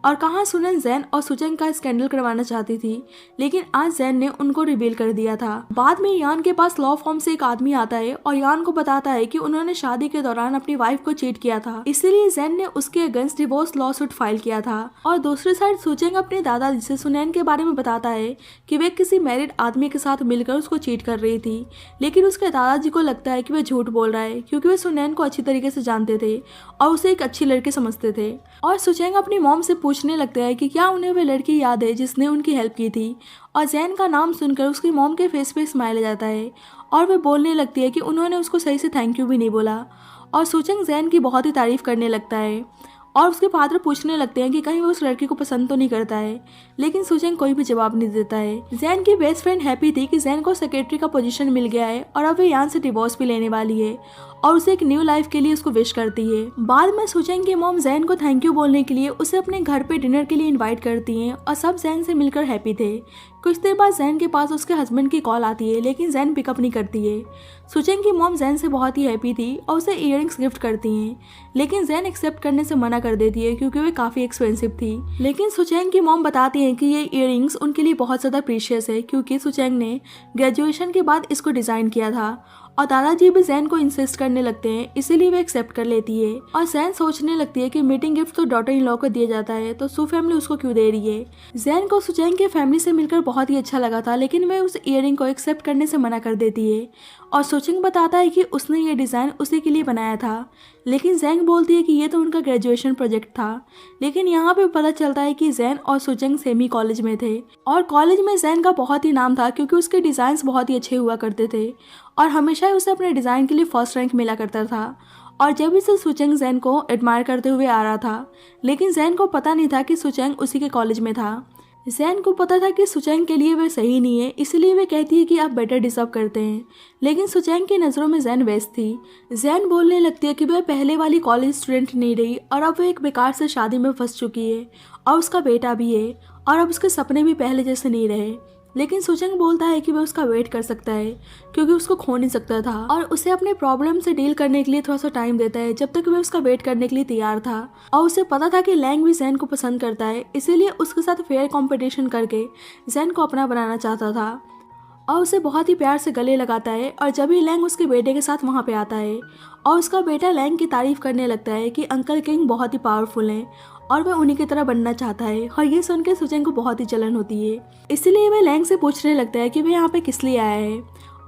और कहाँ सुनन जैन और सुचेंग का स्कैंडल करवाना चाहती थी, लेकिन आज जैन ने उनको रिवील कर दिया था। बाद में यान के पास लॉ फॉर्म से एक आदमी आता है और यान को बताता है कि उन्होंने शादी के दौरान अपनी वाइफ को चीट किया था, इसीलिए जैन ने उसके against divorce law suit file किया था। और दूसरी साइड सुचेंग अपने दादाजी से सुनैन के बारे में बताता है कि वे किसी मैरिड आदमी के साथ मिलकर उसको चीट कर रही थी, लेकिन उसके दादाजी को लगता है कि वह झूठ बोल रहा है क्योंकि वे सुनैन को अच्छी तरीके से जानते थे और उसे एक अच्छी लड़की समझते थे। और सुचेंग अपनी मॉम से पूछने लगता है कि क्या उन्हें वह लड़की याद है जिसने उनकी हेल्प की थी, और जैन का नाम सुनकर उसकी मॉम के फेस पे स्माइल आ जाता है और वह बोलने लगती है कि उन्होंने उसको सही से थैंक यू भी नहीं बोला। और सुचेंग जैन की बहुत ही तारीफ करने लगता है और उसके फादर पूछने लगते हैं कि कहीं वो उस लड़की को पसंद तो नहीं करता है, लेकिन सुचेंग कोई भी जवाब नहीं देता है। जैन की बेस्ट फ्रेंड हैप्पी थी कि जैन को सेक्रेटरी का पोजीशन मिल गया है और अब वे यान से डिवोर्स भी लेने वाली है और उसे एक न्यू लाइफ के लिए उसको विश करती है। बाद में सुचेंग की मॉम जैन को थैंक यू बोलने के लिए उसे अपने घर पे डिनर के लिए इनवाइट करती हैं और सब जैन से मिलकर हैप्पी थे। कुछ देर बाद जैन के पास उसके हस्बैंड की कॉल आती है, लेकिन जैन पिकअप नहीं करती है। सुचेंग की मॉम जैन से बहुत ही हैप्पी थी और उसे इयररिंग्स गिफ्ट करती हैं, लेकिन जैन एक्सेप्ट करने से मना कर देती है क्योंकि वे काफ़ी एक्सपेंसिव थी। लेकिन सुचेंग की मॉम बताती हैं कि ये इयररिंग्स उनके लिए बहुत ज़्यादा प्रीशियस है क्योंकि सुचेंग ने ग्रेजुएशन के बाद इसको डिज़ाइन किया था। और दादाजी भी जैन को इंसिस्ट करने लगते हैं, इसीलिए वे एक्सेप्ट कर लेती है। और जैन सोचने लगती है कि मीटिंग गिफ्ट तो डॉटर इन लॉ को दिया जाता है, तो सू फैमिली उसको क्यों दे रही है। जैन को सुचेंग के फैमिली से मिलकर बहुत ही अच्छा लगा था, लेकिन वे उस इयररिंग को एक्सेप्ट करने से मना कर देती है। और सुचेंग बताता है कि उसने ये डिज़ाइन उसी के लिए बनाया था, लेकिन जैन बोलती है कि ये तो उनका ग्रेजुएशन प्रोजेक्ट था। लेकिन यहाँ पे पता चलता है कि जैन और सुचेंग सेम ही कॉलेज में थे और कॉलेज में जैन का बहुत ही नाम था क्योंकि उसके डिज़ाइंस बहुत ही अच्छे हुआ करते थे और हमेशा ही उसे अपने डिज़ाइन के लिए फर्स्ट रैंक मिला करता था। और जब इसे सुचेंग जैन को एडमायर करते हुए आ रहा था, लेकिन जैन को पता नहीं था कि सुचेंग उसी के कॉलेज में था। जैन को पता था कि सुचेंग के लिए वे सही नहीं है, इसलिए वे कहती है कि आप बेटर डिजर्व करते हैं, लेकिन सुचेंग की नज़रों में जैन बेस्ट थी। जैन बोलने लगती है कि वह पहले वाली कॉलेज स्टूडेंट नहीं रही और अब वह एक बेकार से शादी में फंस चुकी है और उसका बेटा भी है और अब उसके सपने भी पहले जैसे नहीं रहे। लेकिन सुचेंग बोलता है कि वह उसका वेट कर सकता है क्योंकि उसको खो नहीं सकता था और उसे अपने प्रॉब्लम से डील करने के लिए थोड़ा सा टाइम देता है जब तक वह उसका वेट करने के लिए तैयार था। और उसे पता था कि लैंग भी जैन को पसंद करता है, इसीलिए उसके साथ फेयर कंपटीशन करके जैन को अपना बनाना चाहता था और उसे बहुत ही प्यार से गले लगाता है। और जब ही लैंग उसके बेटे के साथ वहाँ पे आता है और उसका बेटा लैंग की तारीफ करने लगता है कि अंकल किंग बहुत ही पावरफुल हैं और वह उन्हीं की तरह बनना चाहता है, और ये सुनकर सुचेंग को बहुत ही जलन होती है। इसीलिए वह लैंग से पूछने लगता है कि वह यहाँ पे किस लिए आया है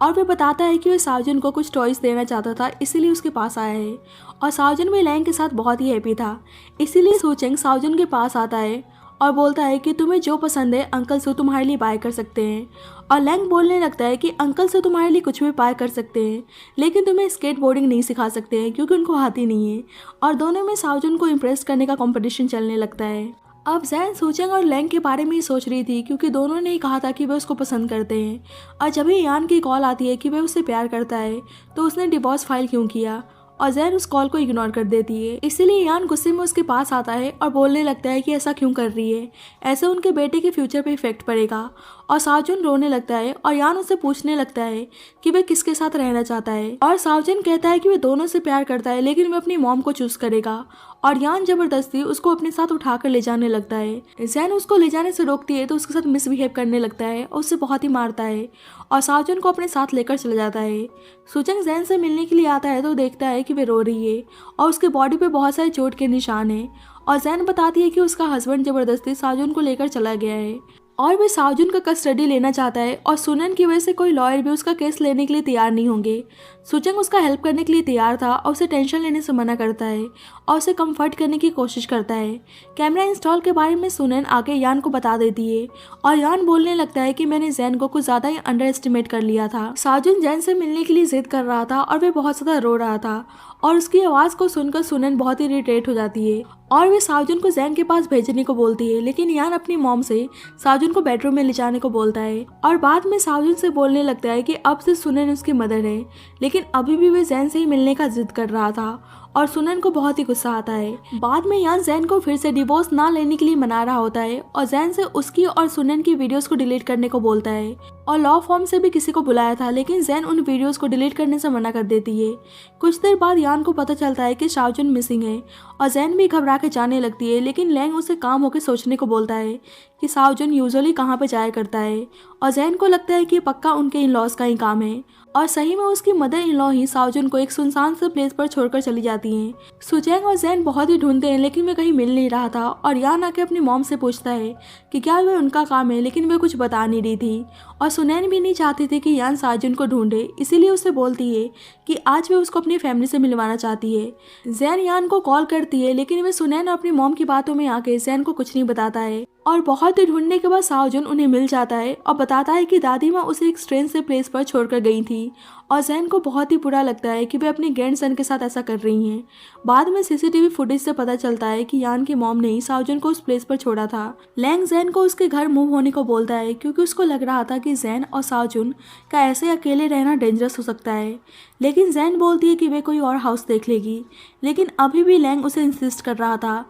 और वह बताता है कि वह सावजन को कुछ टॉयज देना चाहता था, इसीलिए उसके पास आया है। और सावजन भी लैंग के साथ बहुत ही हैप्पी था, इसीलिए सुचेंग सावजन के पास आता है और बोलता है कि तुम्हें जो पसंद है अंकल से तुम्हारे लिए बाय कर सकते हैं। और लैंग बोलने लगता है कि अंकल से तुम्हारे लिए कुछ भी बाय कर सकते हैं, लेकिन तुम्हें स्केट बोर्डिंग नहीं सिखा सकते हैं क्योंकि उनको आती नहीं है। और दोनों में सावजन को इम्प्रेस करने का कंपटीशन चलने लगता है। अब जैन सुचेंग और लैंग के बारे में ही सोच रही थी क्योंकि दोनों ने ही कहा था कि वे उसको पसंद करते हैं, और जब ही यान की कॉल आती है कि वह उससे प्यार करता है तो उसने डिवोर्स फाइल क्यों किया, और जैन उस कॉल को इग्नोर कर देती है। इसीलिए यान गुस्से में उसके पास आता है और बोलने लगता है कि ऐसा क्यों कर रही है, ऐसे उनके बेटे के फ्यूचर पे इफेक्ट पड़ेगा। और सावजन रोने लगता है और यान उससे पूछने लगता है कि वह किसके साथ रहना चाहता है, और सावजन कहता है कि वह दोनों से प्यार करता है लेकिन वह अपनी मॉम को चूज करेगा। और यान जबरदस्ती उसको अपने साथ उठाकर ले जाने लगता है। जैन उसको ले जाने से रोकती है तो उसके साथ मिसबिहेव करने लगता है और उससे बहुत ही मारता है और सावजन को अपने साथ लेकर चला जाता है। सुचेंग जैन से मिलने के लिए आता है तो देखता है कि वे रो रही है और उसके बॉडी पे बहुत सारे चोट के निशान हैं। और जैन बताती है कि उसका हस्बैंड जबरदस्ती सावजन को लेकर चला गया है और वे सावजन का कस्टडी लेना चाहता है, और सुनन की वजह से कोई लॉयर भी उसका केस लेने के लिए तैयार नहीं होंगे। सुचेंग उसका हेल्प करने के लिए तैयार था और उसे टेंशन लेने से मना करता है और उसे कंफर्ट करने की कोशिश करता है। कैमरा इंस्टॉल के बारे में सुनन आगे यान को बता देती है और यान बोलने लगता है कि मैंने जैन को कुछ ज़्यादा ही अंडर एस्टिमेट कर लिया था। सावजन जैन से मिलने के लिए जिद कर रहा था और वे बहुत ज़्यादा रो रहा था और उसकी आवाज़ को सुनकर सुनन बहुत ही इरिटेट हो जाती है और वे सावजन को जैन के पास भेजने को बोलती है, लेकिन यान अपनी मॉम से सावजन को बेडरूम में ले जाने को बोलता है। और बाद में सावजन से बोलने लगता है कि अब से सुनन उसकी मदर है, लेकिन अभी भी वे जैन से ही मिलने का जिद कर रहा था और सुनन को बहुत ही गुस्सा आता है। बाद में यान जैन को फिर से डिवोर्स ना लेने के लिए मना रहा होता है और जैन से उसकी और सुनन की वीडियोस को डिलीट करने को बोलता है और लॉ फॉर्म से भी किसी को बुलाया था, लेकिन जैन उन वीडियोस को डिलीट करने से मना कर देती है। कुछ देर बाद यान को पता चलता है कि शाओजुन मिसिंग है और जैन भी घबरा के जाने लगती है, लेकिन लैंग उसे काम होकर सोचने को बोलता है कि शाओजुन यूजुअली कहाँ पे जाया करता है और जैन को लगता है कि पक्का उनके इन लॉज का ही काम है और सही में उसकी मदर इन लॉ ही शाओजुन को एक सुनसान से प्लेस पर छोड़कर चली जाती हैं। सुचेंग और जैन बहुत ही ढूंढते हैं लेकिन वे कहीं मिल नहीं रहा था और यान आके अपनी मॉम से पूछता है कि क्या वे उनका काम है, लेकिन वे कुछ बता नहीं रही थी और सुनैन भी नहीं चाहती थी कि यान शाओजुन को ढूंढे, इसीलिए उसे बोलती है कि आज वे उसको अपनी फैमिली से मिलवाना चाहती है। जैन यान को कॉल करती है लेकिन वे सुनैन और अपनी मॉम की बातों में आके जैन को कुछ नहीं बताता है और बहुत ही ढूंढने के बाद शाओजुन उन्हें मिल जाता है और बताता है कि दादी माँ उसे एक स्ट्रेंज से प्लेस पर छोड़कर गई थी और जैन को बहुत ही बुरा लगता है कि वे अपने ग्रैंडसन के साथ ऐसा कर रही हैं। बाद में सीसीटीवी फुटेज से पता चलता है कि यान की मॉम ने ही शाओजुन को उस प्लेस पर छोड़ा था। लैंग जैन को उसके घर मूव होने को बोलता है क्योंकि उसको लग रहा था कि जैन और शाओजुन का ऐसे अकेले रहना डेंजरस हो सकता है, लेकिन जैन बोलती है कि वे कोई और हाउस देख लेगी, लेकिन अभी भी लैंग उसे इंसिस्ट कर रहा था।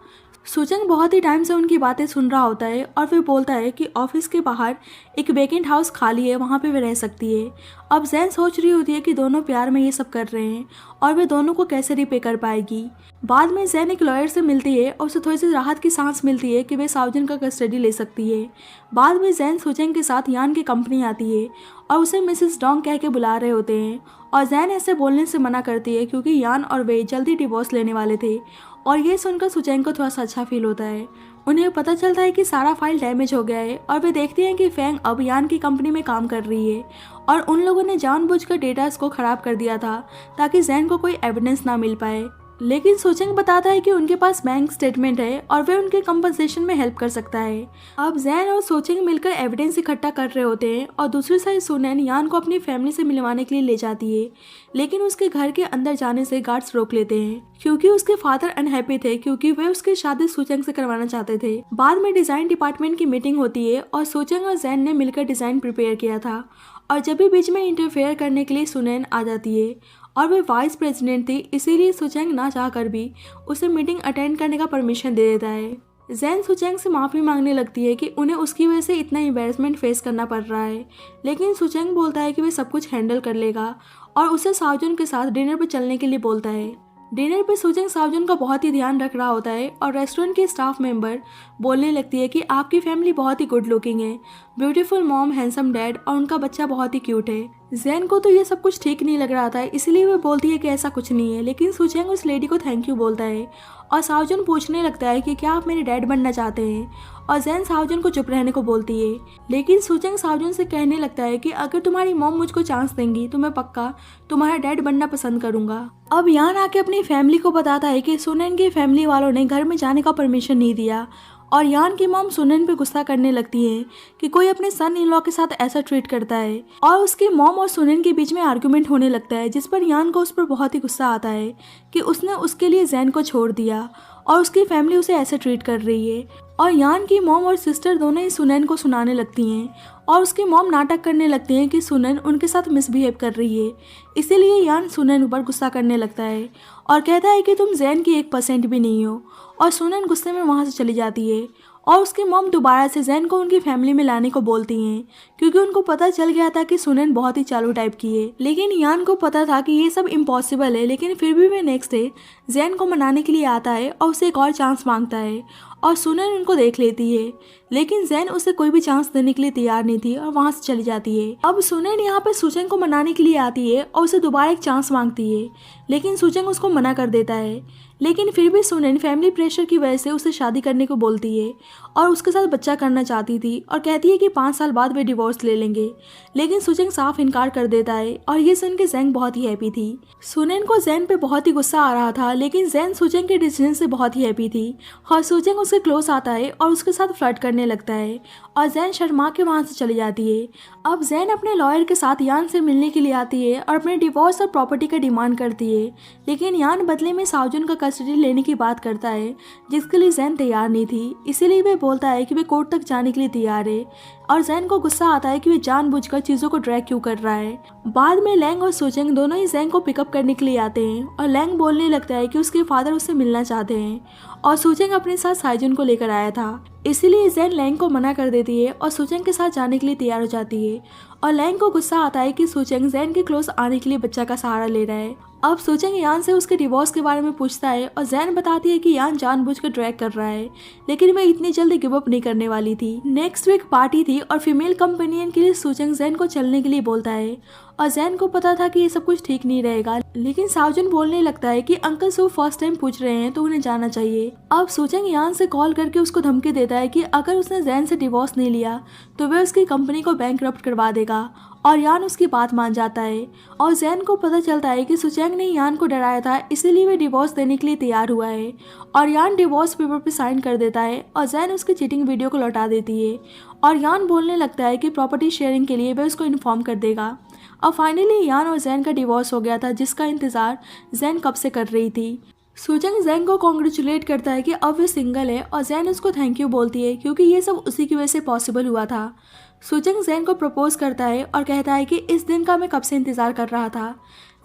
सुचेंग बहुत ही टाइम से उनकी बातें सुन रहा होता है और फिर बोलता है कि ऑफिस के बाहर एक वेकेंट हाउस खाली है, वहाँ पे वे रह सकती है। अब जैन सोच रही होती है कि दोनों प्यार में ये सब कर रहे हैं और वे दोनों को कैसे रिपे कर पाएगी। बाद में जैन एक लॉयर से मिलती है और उसे थोड़ी सी राहत की सांस मिलती है कि वे शाओजुन का कस्टडी ले सकती है। बाद में जैन सुचेंग के साथ यान की कंपनी आती है और उसे मिसेस डोंग कह के बुला रहे होते हैं और जैन ऐसे बोलने से मना करती है क्योंकि यान और वे जल्दी डिवोर्स लेने वाले थे और ये सुनकर सुचेंग को थोड़ा सा अच्छा फील होता है। उन्हें पता चलता है कि सारा फाइल डैमेज हो गया है और वे देखते हैं कि फेंग अब यान की कंपनी में काम कर रही है और उन लोगों ने जानबूझकर डेटास को खराब कर दिया था ताकि जैन को कोई एविडेंस ना मिल पाए। लेकिन सुचेंग बताता है कि उनके पास बैंक स्टेटमेंट है और वे उनके कंपनसेशन में हेल्प कर सकता है। अब जैन और सुचेंग मिलकर एविडेंस इकट्ठा कर रहे होते हैं और दूसरी साइड सुनैन यान को अपनी फैमिली से मिलवाने के लिए ले जाती है, लेकिन उसके घर के अंदर जाने से गार्ड्स रोक लेते हैं क्योंकि उसके फादर अनहैप्पी थे क्योंकि वे उसकी शादी सुचेंग से करवाना चाहते थे। बाद में डिजाइन डिपार्टमेंट की मीटिंग होती है और सुचेंग और जैन ने मिलकर डिजाइन प्रिपेयर किया था और जब भी बीच में इंटरफेयर करने के लिए सुनैन आ जाती है और वे वाइस प्रेसिडेंट थी, इसीलिए सुचेंग ना चाहकर भी उसे मीटिंग अटेंड करने का परमिशन दे देता है। जैन सुचेंग से माफ़ी मांगने लगती है कि उन्हें उसकी वजह से इतना एम्बैरेसमेंट फेस करना पड़ रहा है, लेकिन सुचेंग बोलता है कि वे सब कुछ हैंडल कर लेगा और उसे शाओजुन के साथ डिनर पर चलने के लिए बोलता है। डिनर पे सुचेंग शाओजुन का बहुत ही ध्यान रख रहा होता है और रेस्टोरेंट के स्टाफ मेंबर बोलने लगती है कि आपकी फैमिली बहुत ही गुड लुकिंग है, ब्यूटीफुल मॉम, हैंडसम डैड और उनका बच्चा बहुत ही क्यूट है। जैन को तो ये सब कुछ ठीक नहीं लग रहा था, इसलिए वो बोलती है कि ऐसा कुछ नहीं है, लेकिन सुचेंग उस लेडी को थैंक यू बोलता है और शाओजुन पूछने लगता है कि क्या आप मेरे डैड बनना चाहते हैं और जैन शाओजुन को चुप रहने को बोलती है, लेकिन सुचेंग शाओजुन से कहने लगता है कि अगर तुम्हारी मॉम मुझको चांस देंगी तो मैं पक्का तुम्हारा डैड बनना पसंद करूंगा। अब यान आके अपनी फैमिली को बताता है कि सुनैन की फैमिली वालों ने घर में जाने का परमिशन नहीं दिया और यान की मॉम सुनैन पे गुस्सा करने लगती है कि कोई अपने सन इन लॉ के साथ ऐसा ट्रीट करता है और उसकी मॉम और सुनैन के बीच में आर्गुमेंट होने लगता है, जिस पर यान को उस पर बहुत ही गुस्सा आता है कि उसने उसके लिए जैन को छोड़ दिया और उसकी फैमिली उसे ऐसे ट्रीट कर रही है। और यान की मॉम और सिस्टर दोनों ही सुनैन को सुनाने लगती हैं और उसकी मॉम नाटक करने लगती हैं कि सुनैन उनके साथ मिसबिहेव कर रही है, इसीलिए यान सुनैन ऊपर गुस्सा करने लगता है और कहता है कि तुम जैन की 1% भी नहीं हो और सुनैन गुस्से में वहाँ से चली जाती है और उसकी मॉम दोबारा से जैन को उनकी फैमिली में लाने को बोलती हैं क्योंकि उनको पता चल गया था कि सुनैन बहुत ही चालू टाइप की है। लेकिन यान को पता था कि ये सब इम्पॉसिबल है, लेकिन फिर भी वे नेक्स्ट डे जैन को मनाने के लिए आता है और उसे एक और चांस मांगता है और सुनैन उनको देख लेती है, लेकिन जैन उसे कोई भी चांस देने के लिए तैयार नहीं थी और वहाँ से चली जाती है। अब सुनैन यहाँ पे सुचेंग को मनाने के लिए आती है और उसे दोबारा एक चांस मांगती है, लेकिन सुचेंग उसको मना कर देता है, लेकिन फिर भी सुनैन फैमिली प्रेशर की वजह से उसे शादी करने को बोलती है और उसके साथ बच्चा करना चाहती थी और कहती है कि 5 साल बाद वे डिवोर्स ले लेंगे, लेकिन सुचेंग साफ इनकार कर देता है और ये सुन के जैन बहुत ही हैप्पी थी। सुनैन को जैन पे बहुत ही गुस्सा आ रहा था, लेकिन जैन सुचेंग के डिसीजन से बहुत ही हैप्पी थी और सुचेंग उसके क्लोज आता है और उसके साथ फ्लर्ट करने लगता है और जैन शर्मा के वहाँ से चली जाती है। अब जैन अपने लॉयर के साथ यान से मिलने के लिए आती है और अपने डिवोर्स और प्रॉपर्टी का डिमांड करती है, लेकिन यान बदले में शाओजुन का कस्टडी लेने की बात करता है जिसके लिए जैन तैयार नहीं थी, इसीलिए वे बोलता है कि वे कोर्ट तक जाने के लिए तैयार है और जैन को गुस्सा आता है कि वे जानबूझकर चीजों को ड्रैग क्यों कर रहा है। बाद में लैंग और सुचेंग दोनों ही जैन को पिकअप करने के लिए आते हैं और लैंग बोलने लगता है कि उसके फादर उससे मिलना चाहते हैं और सुचेंग अपने साथ साइजुन को लेकर आया था। इसीलिए जैन लैंग को मना कर देती है और सुचेंग के साथ जाने के लिए तैयार हो जाती है और लैंग को गुस्सा आता है कि सुचेंग जैन के क्लोज आने के लिए बच्चा का सहारा ले रहा है। अब सुचेंग यान से उसके डिवोर्स के बारे में पूछता है और जैन बताती है कि यान जानबूझकर ड्रैग कर रहा है, लेकिन मैं इतनी जल्दी गिव अप नहीं करने वाली थी। नेक्स्ट वीक पार्टी थी और फीमेल कंपेनियन के लिए सुचेंग जैन को चलने के लिए बोलता है और जैन को पता था कि ये सब कुछ ठीक नहीं रहेगा, लेकिन साउजन बोलने लगता है कि अंकल सो फर्स्ट टाइम पूछ रहे हैं तो उन्हें जाना चाहिए। अब सुचेंग यान से कॉल करके उसको धमकी देता है कि अगर उसने जैन से डिवोर्स नहीं लिया तो वह उसकी कंपनी को बैंकरप्ट करवा देगा और यान उसकी बात मान जाता है और जैन को पता चलता है कि सुचेंग ने यान को डराया था, इसीलिए वे डिवोर्स देने के लिए तैयार हुआ है और यान डिवोर्स पेपर पे साइन कर देता है और जैन उसकी चीटिंग वीडियो को लौटा देती है और यान बोलने लगता है कि प्रॉपर्टी शेयरिंग के लिए वह उसको इन्फॉर्म कर देगा। अब फाइनली यान और जैन का डिवोर्स हो गया था, जिसका इंतजार जैन कब से कर रही थी। सुचेंग जैन को कॉन्ग्रेचुलेट करता है कि अब वे सिंगल है और जैन उसको थैंक यू बोलती है क्योंकि ये सब उसी की वजह से पॉसिबल हुआ था। सुचेंग जैन को प्रपोज करता है और कहता है कि इस दिन का मैं कब से इंतजार कर रहा था।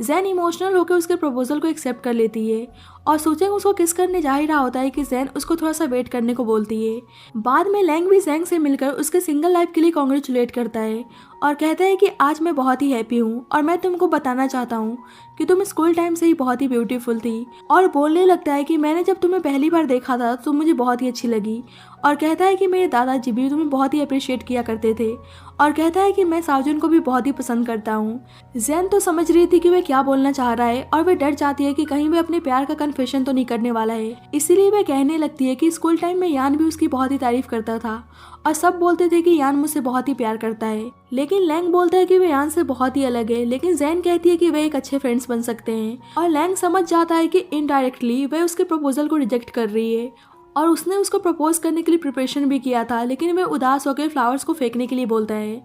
जैन इमोशनल होकर उसके प्रपोजल को एक्सेप्ट कर लेती है और सुचेंग उसको किस करने जा ही रहा होता है कि जैन उसको थोड़ा सा वेट करने को बोलती है। बाद में लैंग भी जैन से मिलकर उसके सिंगल लाइफ के लिए कॉन्ग्रेचुलेट करता है और कहता है कि आज मैं बहुत ही हैप्पी हूँ और मैं तुमको बताना चाहता हूँ कि तुम स्कूल टाइम से ही बहुत ही ब्यूटीफुल थी। और बोलने लगता है कि मैंने जब तुम्हें पहली बार देखा था तो मुझे बहुत ही अच्छी लगी और कहता है कि मेरे दादाजी भी तुम्हें बहुत ही अप्रिशिएट किया करते थे और कहता है कि मैं साउजन को भी बहुत ही पसंद करता हूँ। जैन तो समझ रही थी कि वह क्या बोलना चाह रहा है और वह डर जाती है कि कहीं वह अपने प्यार का कन्फेशन तो नहीं करने वाला है, इसीलिए वह कहने लगती है कि स्कूल टाइम में यान भी उसकी बहुत ही तारीफ करता था और सब बोलते थे कि यान मुझसे बहुत ही प्यार करता है। लेकिन लैंग बोलता है कि वह यान से बहुत ही अलग है, लेकिन जैन कहती है कि वे एक अच्छे फ्रेंड्स बन सकते हैं और लैंग समझ जाता है कि इनडायरेक्टली वह उसके प्रपोजल को रिजेक्ट कर रही है और उसने उसको प्रपोज करने के लिए प्रिपरेशन भी किया था, लेकिन वह उदास होकर फ्लावर्स को फेंकने के लिए बोलता है।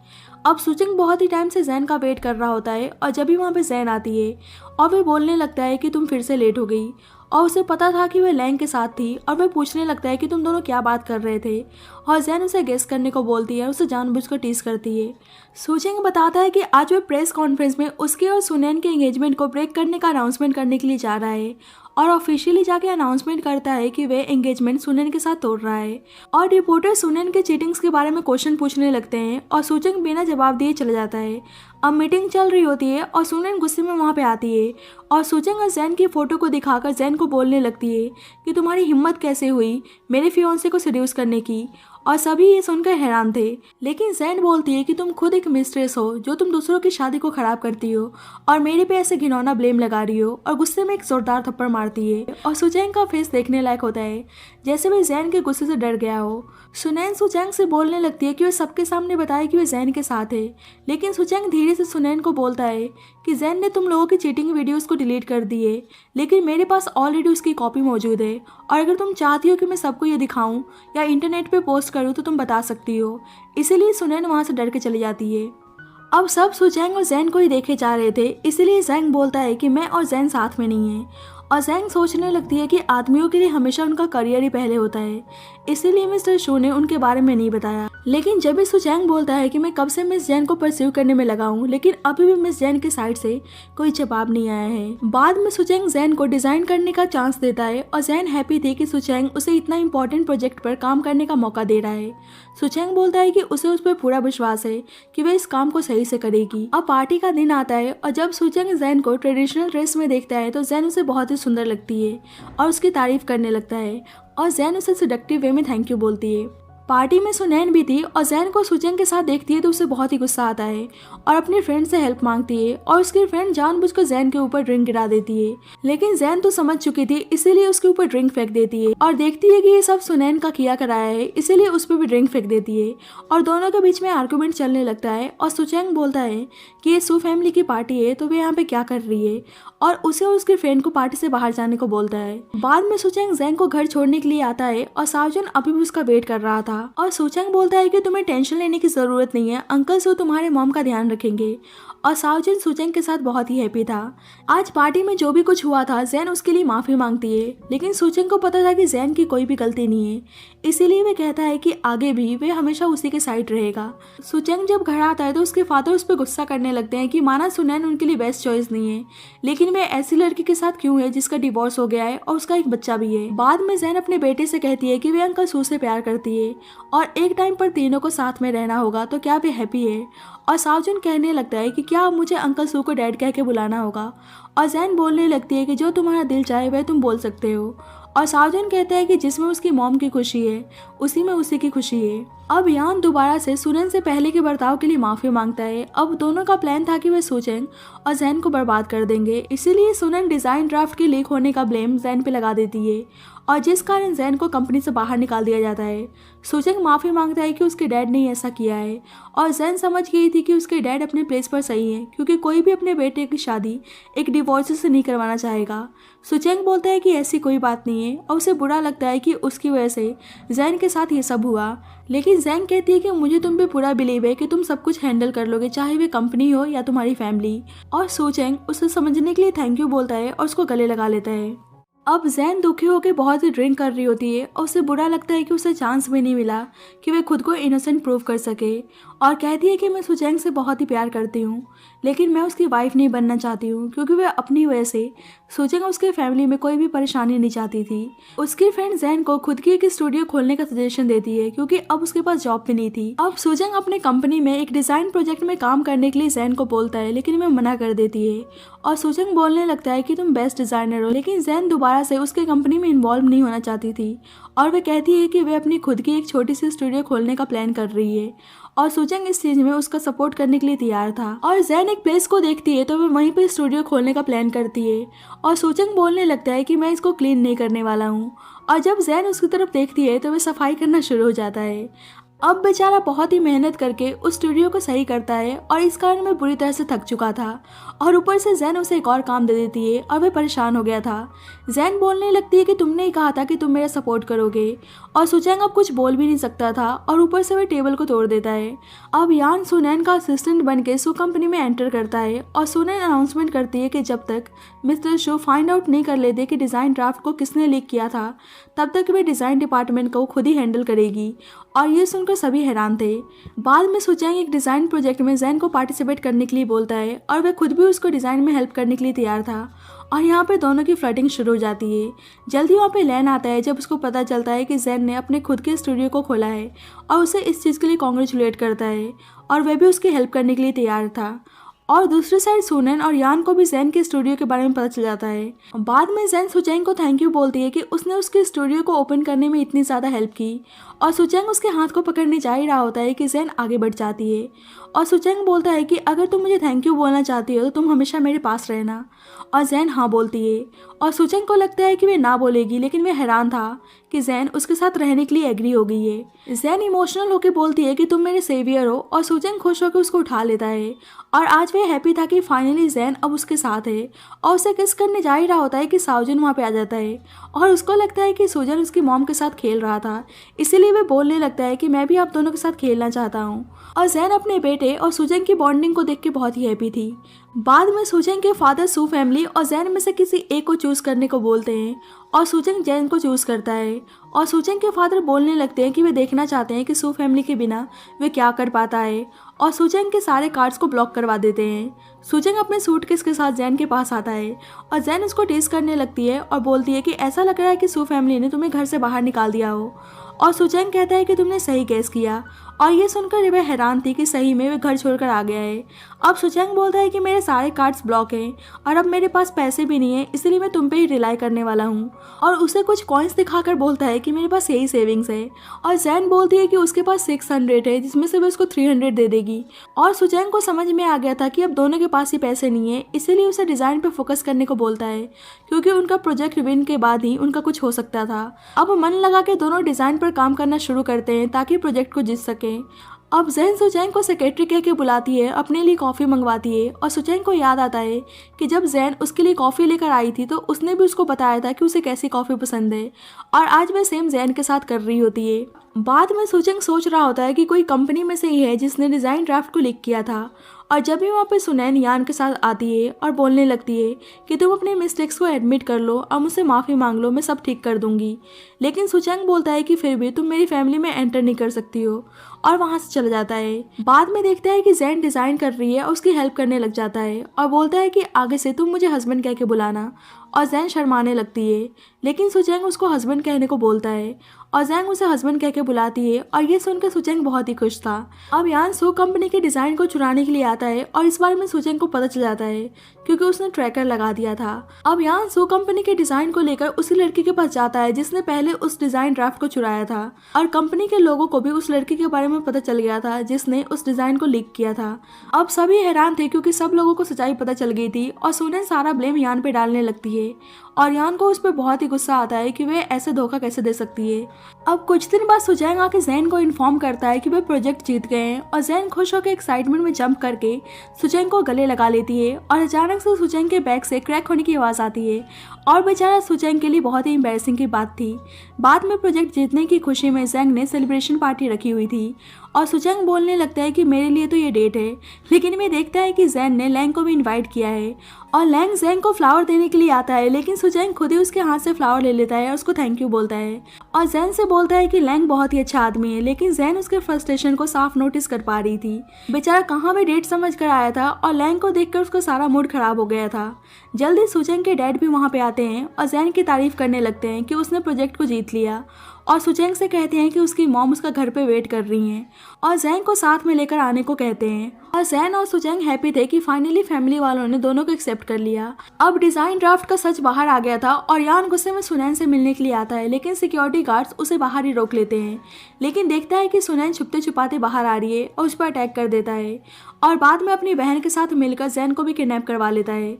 अब सुचेंग बहुत ही टाइम से जैन का वेट कर रहा होता है और जब भी वहाँ पे जैन आती है और वह बोलने लगता है कि तुम फिर से लेट हो गई और उसे पता था कि वह लैंग के साथ थी और वह पूछने लगता है कि तुम दोनों क्या बात कर रहे थे और जैन उसे गेस करने को बोलती है और उसे जानबूझकर टीज करती है। सुचेंग बताता है कि आज वह प्रेस कॉन्फ्रेंस में उसके और सुनैन के एंगेजमेंट को ब्रेक करने का अनाउंसमेंट करने के लिए जा रहा है और ऑफिशियली जाके अनाउंसमेंट करता है कि वह एंगेजमेंट सुनैन के साथ तोड़ रहा है और रिपोर्टर सुनैन के चीटिंग्स के बारे में क्वेश्चन पूछने लगते हैं और सुचेंग बिना जवाब दिए चला जाता है। अब मीटिंग चल रही होती है और सुनैन गुस्से में वहाँ पे आती है और सुचेंग और जैन की फोटो को दिखाकर जैन को बोलने लगती है कि तुम्हारी हिम्मत कैसे हुई मेरे फियांसे को सेड्यूस करने की, और सभी ये सुनकर हैरान थे। लेकिन जैन बोलती है कि तुम खुद एक मिस्ट्रेस हो जो तुम दूसरों की शादी को खराब करती हो और मेरे पे ऐसे घिनौना ब्लेम लगा रही हो, और गुस्से में एक जोरदार थप्पड़ मारती है और सुचेंग का फेस देखने लायक होता है जैसे वह जैन के गुस्से से डर गया हो। सुनैन सुचेंग से बोलने लगती है कि वह सबके सामने बताए कि वह जैन के साथ है, लेकिन सुचेंग धीरे से सुनैन को बोलता है कि जैन ने तुम लोगों की चीटिंग वीडियोस को डिलीट कर दी है, लेकिन मेरे पास ऑलरेडी उसकी कॉपी मौजूद है और अगर तुम चाहती हो कि मैं सबको ये दिखाऊं या इंटरनेट पे पोस्ट करूं तो तुम बता सकती हो। इसीलिए सुनैन वहां से डर के चली जाती है। अब सब सुचेंग और जैन को ही देखे जा रहे थे, इसीलिए जैंग बोलता है कि मैं और जैन साथ में नहीं है और जैंग सोचने लगती है कि आदमियों के लिए हमेशा उनका करियर ही पहले होता है, इसीलिए मिस्टर शू ने उनके बारे में नहीं बताया। लेकिन जब भी सुचेंग बोलता है कि मैं कब से मिस जैन को परस्यू करने में लगा हूँ, लेकिन अभी भी मिस जैन की साइड से कोई जवाब नहीं आया है। बाद में सुचेंग जैन को डिजाइन करने का चांस देता है और जैन हैप्पी थी कि सुचेंग उसे इतना इंपॉर्टेंट प्रोजेक्ट पर काम करने का मौका दे रहा है। सुचेंग बोलता है कि उसे उस पर पूरा विश्वास है कि वह इस काम को सही से करेगी। अब पार्टी का दिन आता है और जब सुचेंग जैन को ट्रेडिशनल ड्रेस में देखता है तो जैन उसे बहुत ही सुंदर लगती है और उसकी तारीफ करने लगता है और जैन उसे सेडक्टिव वे में थैंक यू बोलती है। पार्टी में सुनैन भी थी और जैन को सुचेंग के साथ देखती है तो उसे बहुत ही गुस्सा आता है और अपने फ्रेंड से हेल्प मांगती है और उसकी फ्रेंड जानबूझकर जैन के ऊपर ड्रिंक गिरा देती है, लेकिन जैन तो समझ चुकी थी इसीलिए उसके ऊपर ड्रिंक फेंक देती है और देखती है कि ये सब सुनैन का किया कराया है, इसीलिए उस पर भी ड्रिंक फेंक देती है और दोनों के बीच में आर्गुमेंट चलने लगता है और सुचेंग बोलता है कि ये सू फैमिली की पार्टी है तो वे यहाँ पे क्या कर रही है और उसे और उसके फ्रेंड को पार्टी से बाहर जाने को बोलता है। बाद में सुचेंग जैन को घर छोड़ने के लिए आता है और सावजन अभी भी उसका वेट कर रहा था और सुचेंग बोलता है कि तुम्हें टेंशन लेने की जरूरत नहीं है, अंकल सो तुम्हारे मॉम का ध्यान रखेंगे। और साओजिन सुचेंग के साथ बहुत ही हैप्पी था। आज पार्टी में जो भी कुछ हुआ था जैन उसके लिए माफी मांगती है, लेकिन सुचेंग को पता था कि जैन की कोई भी गलती नहीं है, इसीलिए वे कहता है कि आगे भी वे हमेशा उसी के साइड रहेगा। सुचेंग जब घर आता है तो उसके फादर उस पर गुस्सा करने लगते हैं कि माना सुनैन उनके लिए बेस्ट चॉइस नहीं है, लेकिन वे ऐसी लड़की के साथ क्यों है जिसका डिवोर्स हो गया है और उसका एक बच्चा भी है। बाद में जैन अपने बेटे से कहती है कि वे अंकल सू से प्यार करती है और एक टाइम पर तीनों को साथ में रहना होगा, तो क्या वे हैप्पी है। और साओजिन कहने लगता है कि क्या मुझे अंकल सू को डैड कह के बुलाना होगा। और जैन बोलने लगती है कि जो तुम्हारा दिल चाहे वह तुम बोल सकते हो। और साओजिन कहता है कि जिसमें उसकी मॉम की खुशी है उसी में उसी की खुशी है। अब यान दोबारा से सुनैन से पहले के बर्ताव के लिए माफी मांगता है। अब दोनों का प्लान था कि वे सुचेंग और जैन को बर्बाद कर देंगे, इसीलिए सुनैन डिजाइन ड्राफ्ट के लीक होने का ब्लेम जैन पे लगा देती है और जिस कारण जैन को कंपनी से बाहर निकाल दिया जाता है। सुचेंग माफी मांगता है कि उसके डैड ने ऐसा किया है और जैन समझ गई थी कि उसके डैड अपने प्लेस पर सही है, क्योंकि कोई भी अपने बेटे की शादी एक डिवोर्स से नहीं करवाना चाहेगा। सुचेंग बोलता है कि ऐसी कोई बात नहीं है और उसे बुरा लगता है कि उसकी वजह से जैन के साथ ये सब हुआ, लेकिन जैन कहती है कि मुझे तुम पे पूरा बिलीव है कि तुम सब कुछ हैंडल कर लोगे, चाहे वे कंपनी हो या तुम्हारी फैमिली। और सुचेंग उसे समझने के लिए थैंक यू बोलता है और उसको गले लगा लेता है। अब जैन दुखी होकर बहुत ही ड्रिंक कर रही होती है और उसे बुरा लगता है कि उसे चांस भी नहीं मिला कि वे खुद को इनोसेंट प्रूव कर सके, और कहती है कि मैं सुचेंग से बहुत ही प्यार करती हूँ, लेकिन मैं उसकी वाइफ नहीं बनना चाहती हूँ, क्योंकि वह अपनी वजह से सुचेंग उसके फैमिली में कोई भी परेशानी नहीं चाहती थी। उसकी फ्रेंड जैन को खुद की एक स्टूडियो खोलने का सजेशन देती है, क्योंकि अब उसके पास जॉब भी नहीं थी। अब सुचेंग अपने कंपनी में एक डिजाइन प्रोजेक्ट में काम करने के लिए जैन को बोलता है, लेकिन वह मना कर देती है और सुचेंग बोलने लगता है कि तुम बेस्ट डिजाइनर हो, लेकिन जैन दोबारा से उसके कंपनी में इन्वॉल्व नहीं होना चाहती थी और वह कहती है कि वह अपनी खुद की एक छोटी सी स्टूडियो खोलने का प्लान कर रही है और सुचेंग इस चीज में उसका सपोर्ट करने के लिए तैयार था। और जैन एक प्लेस को देखती है तो वह वहीं पर स्टूडियो खोलने का प्लान करती है और सुचेंग बोलने लगता है कि मैं इसको क्लीन नहीं करने वाला हूँ, और जब जैन उसकी तरफ देखती है तो वह सफाई करना शुरू हो जाता है। अब बेचारा बहुत ही मेहनत करके उस स्टूडियो को सही करता है और इस कारण मैं बुरी तरह से थक चुका था, और ऊपर से जैन उसे एक और काम दे देती है और वह परेशान हो गया था। जैन बोलने लगती है कि तुमने ही कहा था कि तुम मेरा सपोर्ट करोगे, और सुचेंग अब कुछ बोल भी नहीं सकता था और ऊपर से वह टेबल को तोड़ देता है। अब यान सुनैन का असिस्टेंट बन के सू कंपनी में एंटर करता है और सुनैन अनाउंसमेंट करती है कि जब तक मिस्टर शो फाइंड आउट नहीं कर लेते कि डिज़ाइन ड्राफ्ट को किसने लीक किया था, तब तक वे डिज़ाइन डिपार्टमेंट को खुद ही हैंडल करेगी। और ये सुनकर सभी हैरान थे। बाद में सुचेंग एक डिज़ाइन प्रोजेक्ट में जैन को पार्टिसिपेट करने के लिए बोलता है और वह खुद भी उसको डिज़ाइन में हेल्प करने के लिए तैयार था, और यहाँ पर दोनों की फ्लर्टिंग शुरू हो जाती है। जल्दी वहाँ पे लैन आता है जब उसको पता चलता है कि जैन ने अपने खुद के स्टूडियो को खोला है और उसे इस चीज़ के लिए कॉन्ग्रेचुलेट करता है और वह भी उसकी हेल्प करने के लिए तैयार था। और दूसरी साइड सुनैन और यान को भी जैन के स्टूडियो के बारे में पता चल जाता है। बाद में जैन सुचेंग को थैंक यू बोलती है कि उसने उसके स्टूडियो को ओपन करने में इतनी ज़्यादा हेल्प की, और सुचेंग उसके हाथ को पकड़ने जा ही रहा होता है कि जैन आगे बढ़ जाती है और सुचेंग बोलता है कि अगर तुम मुझे थैंक यू बोलना चाहती हो तो तुम हमेशा मेरे पास रहना, और जैन हाँ बोलती है। और सुचेंग को लगता है कि वे ना बोलेगी, लेकिन वह हैरान था कि जैन उसके साथ रहने के लिए एग्री हो गई है। जैन इमोशनल होकर बोलती है कि तुम मेरे सेवियर हो, और सुचेंग खुश होकर उसको उठा लेता है। और आज वह हैप्पी था कि फाइनली जैन अब उसके साथ है, और उसे किस करने जा ही रहा होता है कि साओजिन वहाँ पे आ जाता है और उसको लगता है कि सुजन उसकी मॉम के साथ खेल रहा था, इसीलिए वह बोलने लगता है कि मैं भी आप दोनों के साथ खेलना चाहता हूँ। और जैन अपने बेटे और सुजन की बॉन्डिंग को देख के बहुत ही हैप्पी थी। बाद में सुजन के फादर सू फैमिली और जैन में से किसी एक को चूज करने को बोलते हैं और सुजन जैन को चूज करता है, और सुजन के फादर बोलने लगते हैं कि वे देखना चाहते हैं कि सू फैमिली के बिना वे क्या कर पाता है, और सुजन के सारे कार्ड्स को ब्लॉक करवा देते हैं। सुजन अपने सूटकेस के साथ जैन के पास आता है और जैन उसको टीज करने लगती है और बोलती है कि ऐसा लग रहा है कि सू फैमिली ने तुम्हें घर से बाहर निकाल दिया हो, और सुजन कहता है कि तुमने सही गेस किया, और ये सुनकर वह हैरान थी कि सही में वह घर छोड़कर आ गया है। अब सुचेंग बोलता है कि मेरे सारे कार्ड्स ब्लॉक हैं और अब मेरे पास पैसे भी नहीं है, इसलिए मैं तुम पे ही रिलाई करने वाला हूँ, और उसे कुछ कॉइन्स दिखाकर बोलता है कि मेरे पास यही सेविंग्स है। और जैन बोलती है कि उसके पास 600 है, जिसमें से वह उसको 300 दे देगी। और सुचेंग को समझ में आ गया था कि अब दोनों के पास ही पैसे नहीं है, इसीलिए उसे डिज़ाइन पे फोकस करने को बोलता है, क्योंकि उनका प्रोजेक्ट विन के बाद ही उनका कुछ हो सकता था। अब मन लगा के दोनों डिज़ाइन पर काम करना शुरू करते हैं ताकि प्रोजेक्ट को जीत सकें। अब जैन सुचेंग को सेक्रेटरी कह के बुलाती है, अपने लिए कॉफ़ी मंगवाती है, और सुचेंग को याद आता है कि जब जैन उसके लिए कॉफ़ी लेकर आई थी तो उसने भी उसको बताया था कि उसे कैसी कॉफ़ी पसंद है, और आज वह सेम जैन के साथ कर रही होती है। बाद में सुचेंग सोच रहा होता है कि कोई कंपनी में से ही है जिसने डिज़ाइन ड्राफ्ट को लीक किया था। और जब भी वहाँ पे सुनैन यान के साथ आती है और बोलने लगती है कि तुम अपने मिस्टेक्स को एडमिट कर लो और मुझसे माफ़ी मांग लो, मैं सब ठीक कर दूंगी। लेकिन सुचेंग बोलता है कि फिर भी तुम मेरी फैमिली में एंटर नहीं कर सकती हो और वहाँ से चला जाता है। बाद में देखता है कि जैन डिज़ाइन कर रही है और उसकी हेल्प करने लग जाता है और बोलता है कि आगे से तुम मुझे हस्बैंड कह के बुलाना। और जैन शर्माने लगती है, लेकिन सुचेंग उसको हस्बैंड कहने को बोलता है और जैंग उसे हस्बैंड कह के बुलाती है और ये सुनकर सुचेंग बहुत ही खुश था। अब यान सो कंपनी के डिज़ाइन को चुराने के लिए आता है और इस बारे में सुचेंग को पता चल जाता है क्योंकि उसने ट्रैकर लगा दिया था। अब यान सो कंपनी के डिज़ाइन को लेकर उसी लड़की के पास जाता है जिसने पहले उस डिज़ाइन ड्राफ्ट को चुराया था और कंपनी के लोगों को भी उस लड़की के बारे में पता चल गया था जिसने उस डिज़ाइन को लीक किया था। अब सभी हैरान थे क्योंकि सब लोगों को सच्चाई पता चल गई थी और सुनैन सारा ब्लेम यान पे डालने लगती है और यान को उस पर बहुत ही गुस्सा आता है कि वे ऐसे धोखा कैसे दे सकती है। अब कुछ दिन बाद सुचेंग आके जैन को इन्फॉर्म करता है कि वे प्रोजेक्ट जीत गए हैं और जैन खुश होकर एक्साइटमेंट में जंप करके सुचेंग को गले लगा लेती है और अचानक से सुचेंग के बैग से क्रैक होने की आवाज़ आती है और बेचारा सुचेंग के लिए बहुत ही एम्बैरेसिंग की बात थी। बाद में प्रोजेक्ट जीतने की खुशी में जैंग ने सेलिब्रेशन पार्टी रखी हुई थी और सुचेंग बोलने लगता है कि मेरे लिए तो ये डेट है, लेकिन वे देखता है कि जैन ने लैंग को भी इनवाइट किया है और लैंग जैंग को फ्लावर देने के लिए आता है, लेकिन सुचेंग खुद ही उसके हाथ से फ्लावर ले लेता है और उसको थैंक यू बोलता है और जैन से बोलता है कि लैंग बहुत ही अच्छा आदमी है। लेकिन जैन उसके फ्रस्ट्रेशन को साफ नोटिस कर पा रही थी। बेचारा कहाँ वे डेट समझ कर आया था और लैंग को देखकर उसका सारा मूड खराब हो गया था। जल्दी सुचेंग के डैड भी वहाँ पे आते हैं और जैन की तारीफ करने लगते हैं कि उसने प्रोजेक्ट को जीत लिया और सुचेंग से कहते हैं कि उसकी मॉम उसका घर पे वेट कर रही हैं और जैन को साथ में लेकर आने को कहते हैं। और जैन और सुचेंग हैप्पी थे कि फाइनली फैमिली वालों ने दोनों को एक्सेप्ट कर लिया। अब डिज़ाइन ड्राफ्ट का सच बाहर आ गया था और यान गुस्से में सुनैन से मिलने के लिए आता है, लेकिन सिक्योरिटी गार्ड्स उसे बाहर ही रोक लेते हैं। लेकिन देखता है कि सुनैन छुपते छुपाते बाहर आ रही है और उस पर अटैक कर देता है और बाद में अपनी बहन के साथ मिलकर जैन को भी किडनैप करवा लेता है।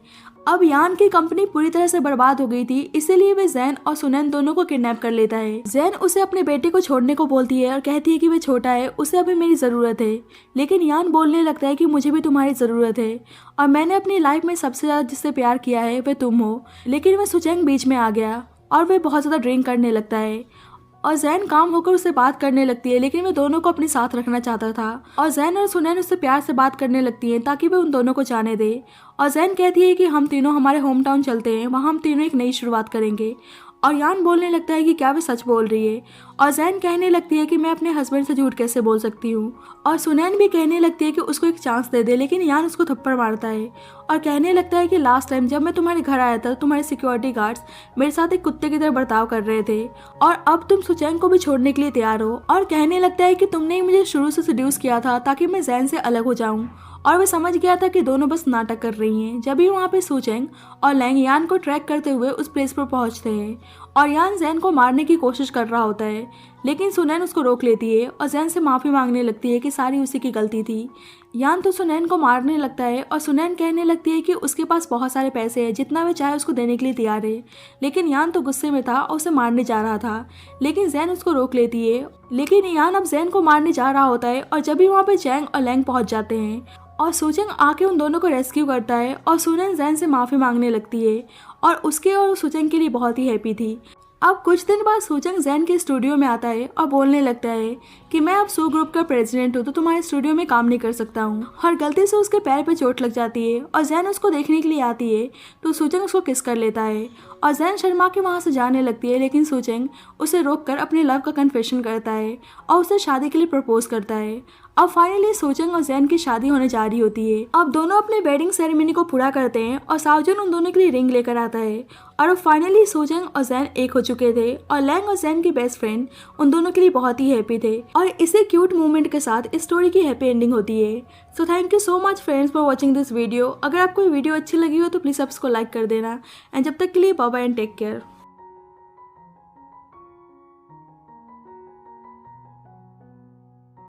अब यान की कंपनी पूरी तरह से बर्बाद हो गई थी, इसीलिए वे जैन और सुनैन दोनों को किडनैप कर लेता है। जैन उसे अपने बेटे को छोड़ने को बोलती है और कहती है कि वे छोटा है, उसे अभी मेरी ज़रूरत है। लेकिन यान बोलने लगता है कि मुझे भी तुम्हारी ज़रूरत है और मैंने अपनी लाइफ में सबसे ज़्यादा जिससे प्यार किया है वे तुम हो। लेकिन वह सुचेंग बीच में आ गया और वह बहुत ज़्यादा ड्रिंक करने लगता है और जैन काम होकर उससे बात करने लगती है, लेकिन वे दोनों को अपने साथ रखना चाहता था और जैन और सुनैन उससे प्यार से बात करने लगती हैं ताकि वे उन दोनों को जाने दे। और जैन कहती है कि हम तीनों हमारे होम टाउन चलते हैं, वहाँ हम तीनों एक नई शुरुआत करेंगे। और यान बोलने लगता है कि क्या वे सच बोल रही है और जैन कहने लगती है कि मैं अपने हस्बैंड से झूठ कैसे बोल सकती हूँ। और सुनैन भी कहने लगती है कि उसको एक चांस दे दे, लेकिन यान उसको थप्पड़ मारता है और कहने लगता है कि लास्ट टाइम जब मैं तुम्हारे घर आया था तुम्हारे सिक्योरिटी गार्ड्स मेरे साथ एक कुत्ते की तरह बर्ताव कर रहे थे और अब तुम सुचेंग को भी छोड़ने के लिए तैयार हो। और कहने लगता है कि तुमने ही मुझे शुरू से सड्यूस किया था ताकि मैं जैन से अलग हो जाऊँ और वह समझ गया था कि दोनों बस नाटक कर रही हैं। जब भी वहाँ पे सुचेंग और लैंग यान को ट्रैक करते हुए उस प्लेस पर पहुँचते हैं और यान जैन को मारने की कोशिश कर रहा होता है, लेकिन सुनैन उसको रोक लेती है और जैन से माफ़ी मांगने लगती है कि सारी उसी की गलती थी। यान तो सुनैन को मारने लगता है और सुनैन कहने लगती है कि उसके पास बहुत सारे पैसे हैं, जितना वे चाहे उसको देने के लिए तैयार है। लेकिन यान तो गुस्से में था और उसे मारने जा रहा था, लेकिन जैन उसको रोक लेती है। लेकिन यान अब जैन को मारने जा रहा होता है और जब भी वहाँ पे जैंग और लैंग पहुँच जाते हैं और सुचेंग आके उन दोनों को रेस्क्यू करता है और सुनैन जैन से माफ़ी मांगने लगती है और उसके और सुचेंग के लिए बहुत ही हैप्पी थी। अब कुछ दिन बाद सुचेंग जैन के स्टूडियो में आता है और बोलने लगता है कि मैं अब सू ग्रुप का प्रेसिडेंट हूँ तो तुम्हारे स्टूडियो में काम नहीं कर सकता हूँ। और गलती से उसके पैर पे चोट लग जाती है और जैन उसको देखने के लिए आती है तो सुचेंग उसको किस कर लेता है और जैन शर्मा के वहाँ से जाने लगती है, लेकिन सुचेंग उसे रोककर अपने लव का कन्फेशन करता है और उसे शादी के लिए प्रपोज करता है। अब फाइनली सुचेंग और जैन की शादी होने जा रही होती है। अब दोनों अपने वेडिंग सेरेमनी को पूरा करते हैं और सावजन उन दोनों के लिए रिंग लेकर आता है और अब फाइनली सुचेंग और जैन एक हो चुके थे और लैंग और जैन की बेस्ट फ्रेंड उन दोनों के लिए बहुत ही हैप्पी थे और इसी क्यूट मूवमेंट के साथ इस स्टोरी की हैप्पी एंडिंग होती है। So thank you so much friends for watching this video. अगर आपको वीडियो अच्छी लगी हो तो प्लीज़ सबको लाइक कर देना एंड जब तक के लिए bye bye and take care.